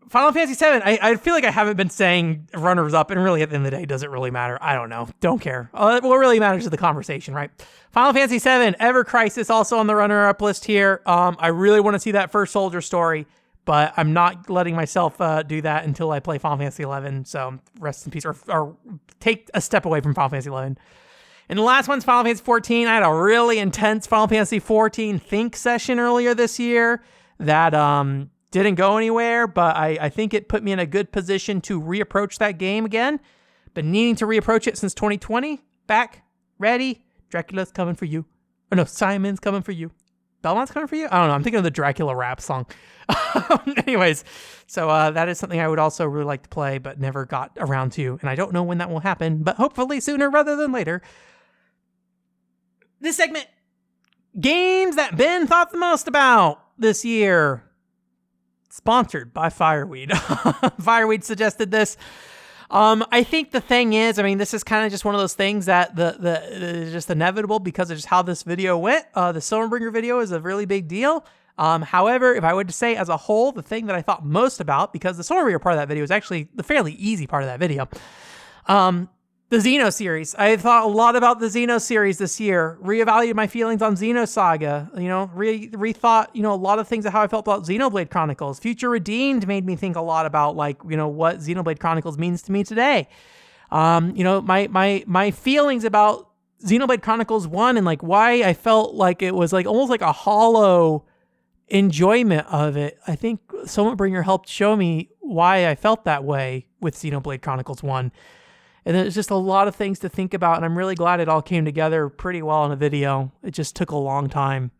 Final Fantasy VII. I feel like I haven't been saying runners-up, and really, at the end of the day, does it really matter? I don't know. Don't care. What really matters is the conversation, right? Final Fantasy VII. Ever Crisis also on the runner-up list here. I really want to see that first soldier story, but I'm not letting myself do that until I play Final Fantasy XI. So rest in peace, or take a step away from Final Fantasy XI. And the last one's Final Fantasy XIV. I had a really intense Final Fantasy XIV Think session earlier this year that didn't go anywhere, but I think it put me in a good position to reapproach that game again. Been needing to reapproach it since 2020. Back, ready. Dracula's coming for you. Or no, Simon's coming for you. Belmont's coming for you? I don't know. I'm thinking of the Dracula rap song. Anyways, so that is something I would also really like to play, but never got around to. And I don't know when that will happen, but hopefully sooner rather than later. This segment, games that Ben thought the most about this year. Sponsored by Fireweed. Fireweed suggested this. I think the thing is, this is kind of just one of those things that the just inevitable because of just how this video went. The Silverbringer video is a really big deal. However, if I were to say as a whole, the thing that I thought most about, because the Silverbringer part of that video is actually the fairly easy part of that video, the Xeno series. I thought a lot about the Xeno series this year, reevaluated my feelings on Xenosaga, rethought, a lot of things of how I felt about Xenoblade Chronicles. Future Redeemed made me think a lot about what Xenoblade Chronicles means to me today. My feelings about Xenoblade Chronicles 1 and why I felt like it was almost like a hollow enjoyment of it. I think Silverbringer helped show me why I felt that way with Xenoblade Chronicles 1. And there's just a lot of things to think about, and I'm really glad it all came together pretty well in a video. It just took a long time.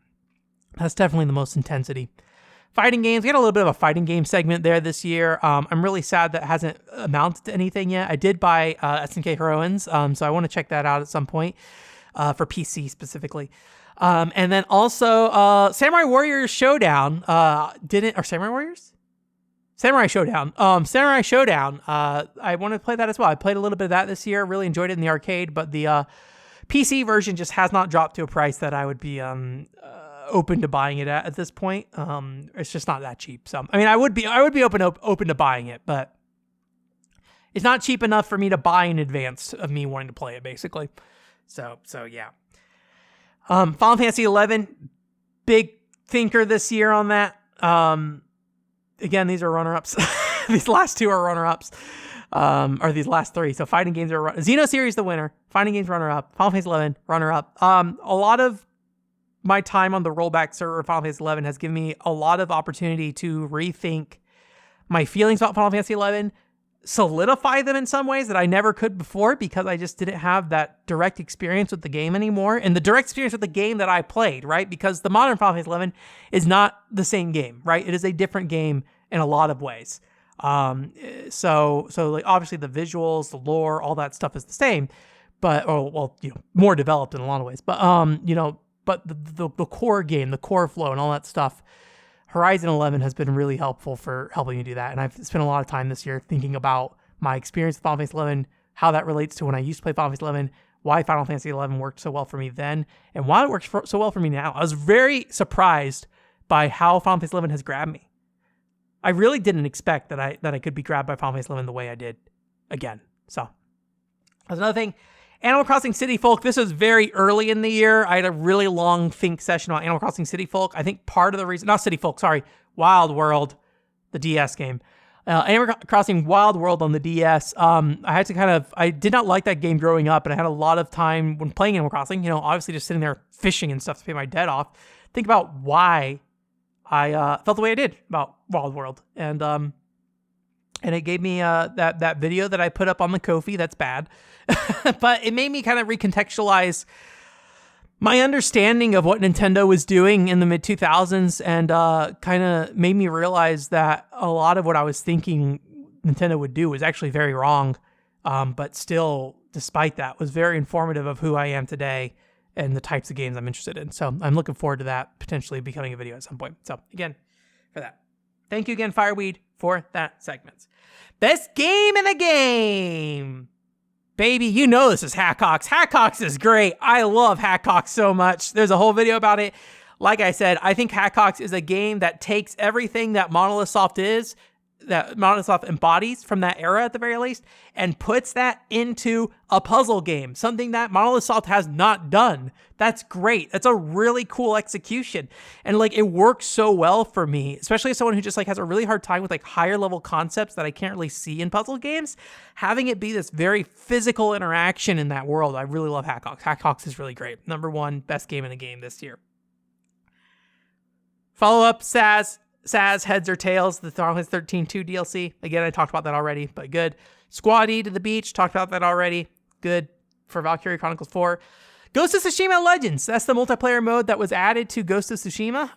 That's definitely the most intensity. Fighting games, we got a little bit of a fighting game segment there this year. I'm really sad that hasn't amounted to anything yet. I did buy SNK Heroines, so I want to check that out at some point for PC specifically. And then also Samurai Warriors Showdown Samurai Warriors? Samurai Showdown. I want to play that as well. I played a little bit of that this year. Really enjoyed it in the arcade, but the PC version just has not dropped to a price that I would be open to buying it at this point. It's just not that cheap. So I would be open to buying it, but it's not cheap enough for me to buy in advance of me wanting to play it, basically. So yeah. Final Fantasy XI, big thinker this year on that. Again, these are runner-ups. These last two are runner-ups. Or these last three. So fighting games are Xeno series the winner, fighting games runner up, Final Fantasy 11 runner up. A lot of my time on the rollback server of Final Fantasy 11 has given me a lot of opportunity to rethink my feelings about Final Fantasy 11, solidify them in some ways that I never could before because I just didn't have that direct experience with the game anymore. And the direct experience with the game that I played, right? Because the modern Final Fantasy 11 is not the same game, right? It is a different game in a lot of ways. So like obviously the visuals, the lore, all that stuff is the same, but, more developed in a lot of ways, but, but the core game, the core flow and all that stuff, Horizon 11 has been really helpful for helping me do that. And I've spent a lot of time this year thinking about my experience with Final Fantasy 11, how that relates to when I used to play Final Fantasy 11, why Final Fantasy 11 worked so well for me then, and why it works so well for me now. I was very surprised by how Final Fantasy 11 has grabbed me. I really didn't expect that I could be grabbed by Final Fantasy 11 the way I did again. So that's another thing. Animal Crossing City Folk. This was very early in the year. I had a really long think session on Animal Crossing City Folk. I think part of the reason, not City Folk, sorry, Wild World, the DS game. Animal Crossing Wild World on the DS. I did not like that game growing up, and I had a lot of time when playing Animal Crossing, obviously just sitting there fishing and stuff to pay my debt off. Think about why I felt the way I did about Wild World. And it gave me that video that I put up on the Ko-fi. That's bad. But it made me kind of recontextualize my understanding of what Nintendo was doing in the mid-2000s and kind of made me realize that a lot of what I was thinking Nintendo would do was actually very wrong. But still, despite that, was very informative of who I am today and the types of games I'm interested in. So I'm looking forward to that potentially becoming a video at some point. So again, for that. Thank you again, Fireweed, for that segment. Best game in the game. Baby, this is Hackox. Hackox is great. I love Hackox so much. There's a whole video about it. Like I said, I think Hackox is a game that takes everything that Monolith Soft is, that Monolith Soft embodies from that era at the very least, and puts that into a puzzle game, something that Monolith Soft has not done. That's great. That's a really cool execution. And it works so well for me, especially as someone who just has a really hard time with higher level concepts that I can't really see in puzzle games. Having it be this very physical interaction in that world, I really love Hackox. Hackox is really great. Number 1 best game in the game this year. Follow up, Saz Heads or Tails, the Final Fantasy 13 2 DLC. Again, I talked about that already, but good. Squaddy to the Beach, talked about that already. Good for Valkyria Chronicles 4. Ghost of Tsushima Legends. That's the multiplayer mode that was added to Ghost of Tsushima.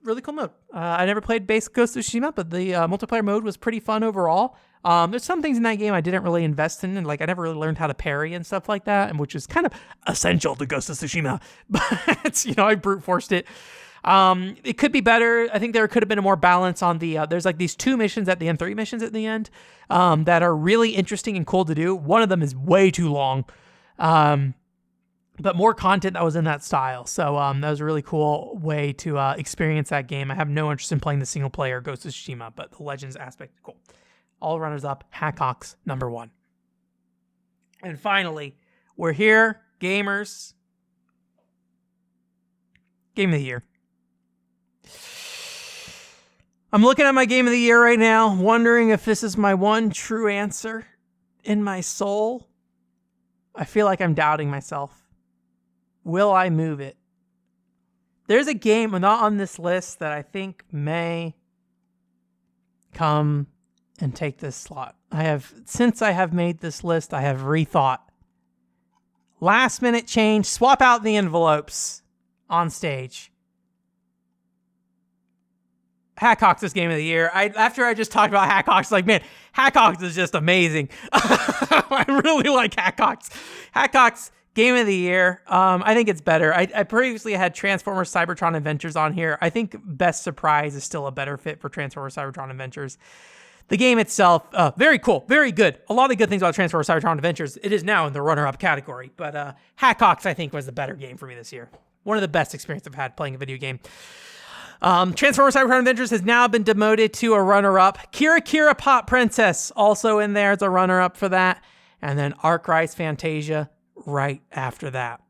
Really cool mode. I never played base Ghost of Tsushima, but the multiplayer mode was pretty fun overall. There's some things in that game I didn't really invest in, and I never really learned how to parry and stuff like that, and which is kind of essential to Ghost of Tsushima. But I brute forced it. It could be better. I think there could have been a more balance on the, there's these 2 missions at the end, 3 missions at the end, that are really interesting and cool to do. One of them is way too long. But more content that was in that style. So, that was a really cool way to, experience that game. I have no interest in playing the single player Ghost of Tsushima, but the Legends aspect, cool. All runners up, Hackox, number 1. And finally, we're here, gamers. Game of the year. I'm looking at my game of the year right now, wondering if this is my one true answer in my soul. I feel like I'm doubting myself. Will I move it? There's a game not on this list that I think may come and take this slot. Since I have made this list, I have rethought. Last minute change, swap out the envelopes on stage. Hackox's game of the year. After I just talked about Hackox, man, Hackox is just amazing. I really like Hackox. Hackox game of the year. I think it's better. I previously had Transformers Cybertron Adventures on here. I think Best Surprise is still a better fit for Transformers Cybertron Adventures. The game itself, very cool, very good. A lot of good things about Transformers Cybertron Adventures. It is now in the runner-up category, but Hackox, I think, was the better game for me this year. One of the best experiences I've had playing a video game. Transformers Cybertron Adventures has now been demoted to a runner-up. Kira Pop Princess also in there as a runner-up for that. And then Arc Rise Fantasia right after that.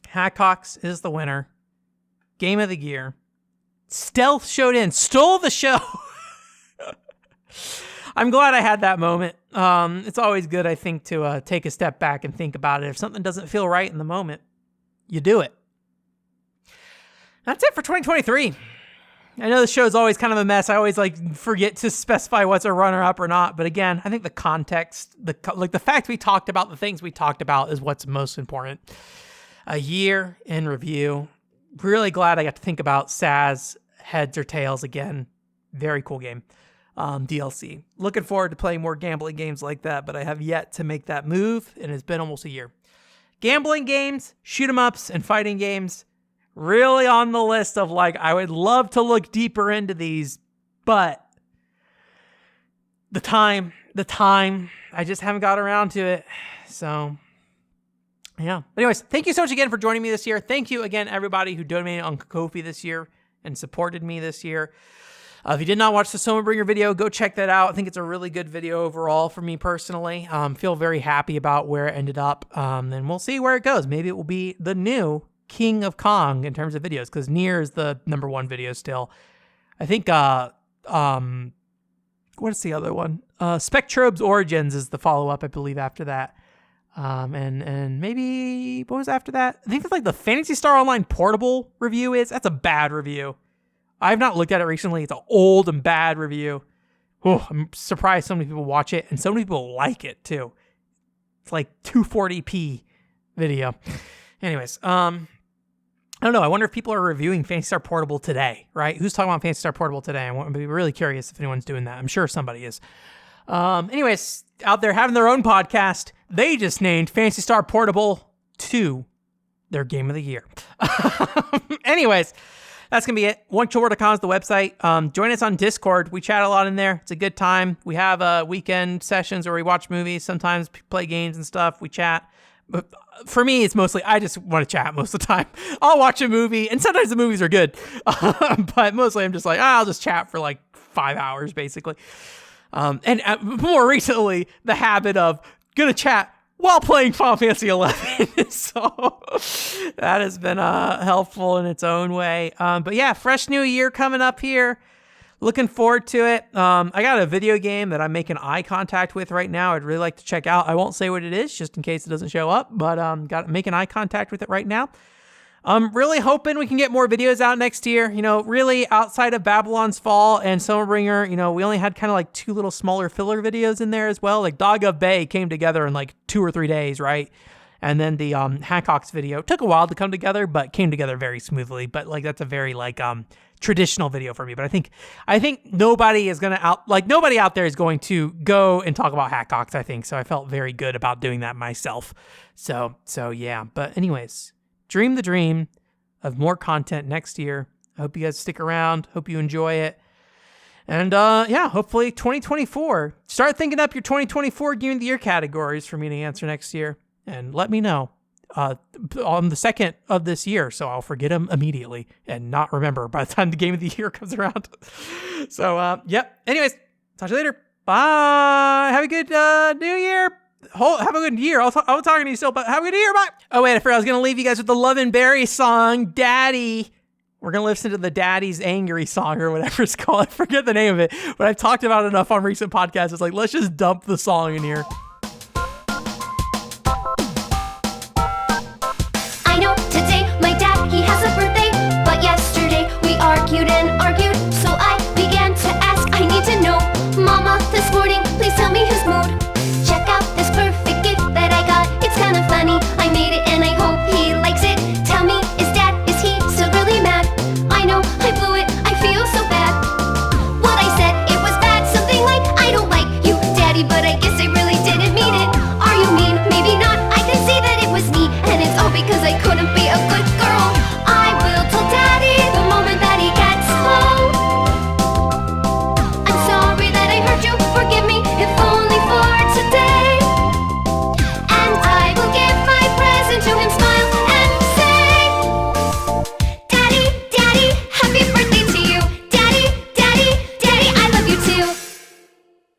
Hackox is the winner. Game of the year. Stealth showed in, stole the show. I'm glad I had that moment. It's always good, I think, to take a step back and think about it. If something doesn't feel right in the moment, you do it. That's it for 2023. I know the show is always kind of a mess. I always forget to specify what's a runner-up or not. But again, I think the context, the fact we talked about the things we talked about is what's most important. A year in review. Really glad I got to think about SAS Heads or Tails again. Very cool game. DLC. Looking forward to playing more gambling games like that, but I have yet to make that move, and it's been almost a year. Gambling games, shoot 'em ups, and fighting games. Really on the list of I would love to look deeper into these, but the time, I just haven't got around to it. So, yeah. Anyways, thank you so much again for joining me this year. Thank you again, everybody who donated on Ko-fi this year and supported me this year. If you did not watch the Summerbringer video, go check that out. I think it's a really good video overall for me personally. Feel very happy about where it ended up, and we'll see where it goes. Maybe it will be the new King of Kong in terms of videos, because Nier is the #1 video still. I think what is the other one? Spectrobe's Origins is the follow-up, I believe, after that. And maybe what was after that? I think it's the Phantasy Star Online Portable review is. That's a bad review. I've not looked at it recently. It's an old and bad review. Oh, I'm surprised so many people watch it and so many people like it too. It's 240p video. Anyways, I don't know. I wonder if people are reviewing Phantasy Star Portable today, right? Who's talking about Phantasy Star Portable today? I'm be really curious if anyone's doing that. I'm sure somebody is. Anyways, out there having their own podcast, they just named Phantasy Star Portable 2 their game of the year. Anyways, that's going to be it. OneShowWar.com is the website. Join us on Discord. We chat a lot in there. It's a good time. We have weekend sessions where we watch movies, sometimes play games and stuff. We chat. But for me, it's mostly, I just want to chat most of the time. I'll watch a movie, and sometimes the movies are good. But mostly I'm just I'll just chat for 5 hours, basically. And more recently, the habit of gonna chat while playing Final Fantasy XI. So that has been helpful in its own way. But yeah, fresh new year coming up here. Looking forward to it. I got a video game that I'm making eye contact with right now. I'd really like to check out. I won't say what it is just in case it doesn't show up, but making eye contact with it right now. I'm really hoping we can get more videos out next year. Really outside of Babylon's Fall and Summerbringer, we only had kind of 2 little smaller filler videos in there as well. Dog of Bay came together in 2 or 3 days, right? And then the Hancocks video took a while to come together, but came together very smoothly. But that's a very traditional video for me. But I think nobody is nobody out there is going to go and talk about Hancocks, I think. So I felt very good about doing that myself. So yeah. But anyways, dream the dream of more content next year. I hope you guys stick around. Hope you enjoy it. And hopefully 2024. Start thinking up your 2024 Game of the Year categories for me to answer next year. And let me know on the 2nd of this year, so I'll forget them immediately and not remember by the time the Game of the Year comes around. So, yep. Anyways, talk to you later. Bye. Have a good new year. Have a good year. I'm talking to you still, but have a good year. Bye. Oh, wait, I forgot I was going to leave you guys with the Love and Berry song, Daddy. We're going to listen to the Daddy's Angry song or whatever it's called. I forget the name of it, but I've talked about it enough on recent podcasts. It's let's just dump the song in here.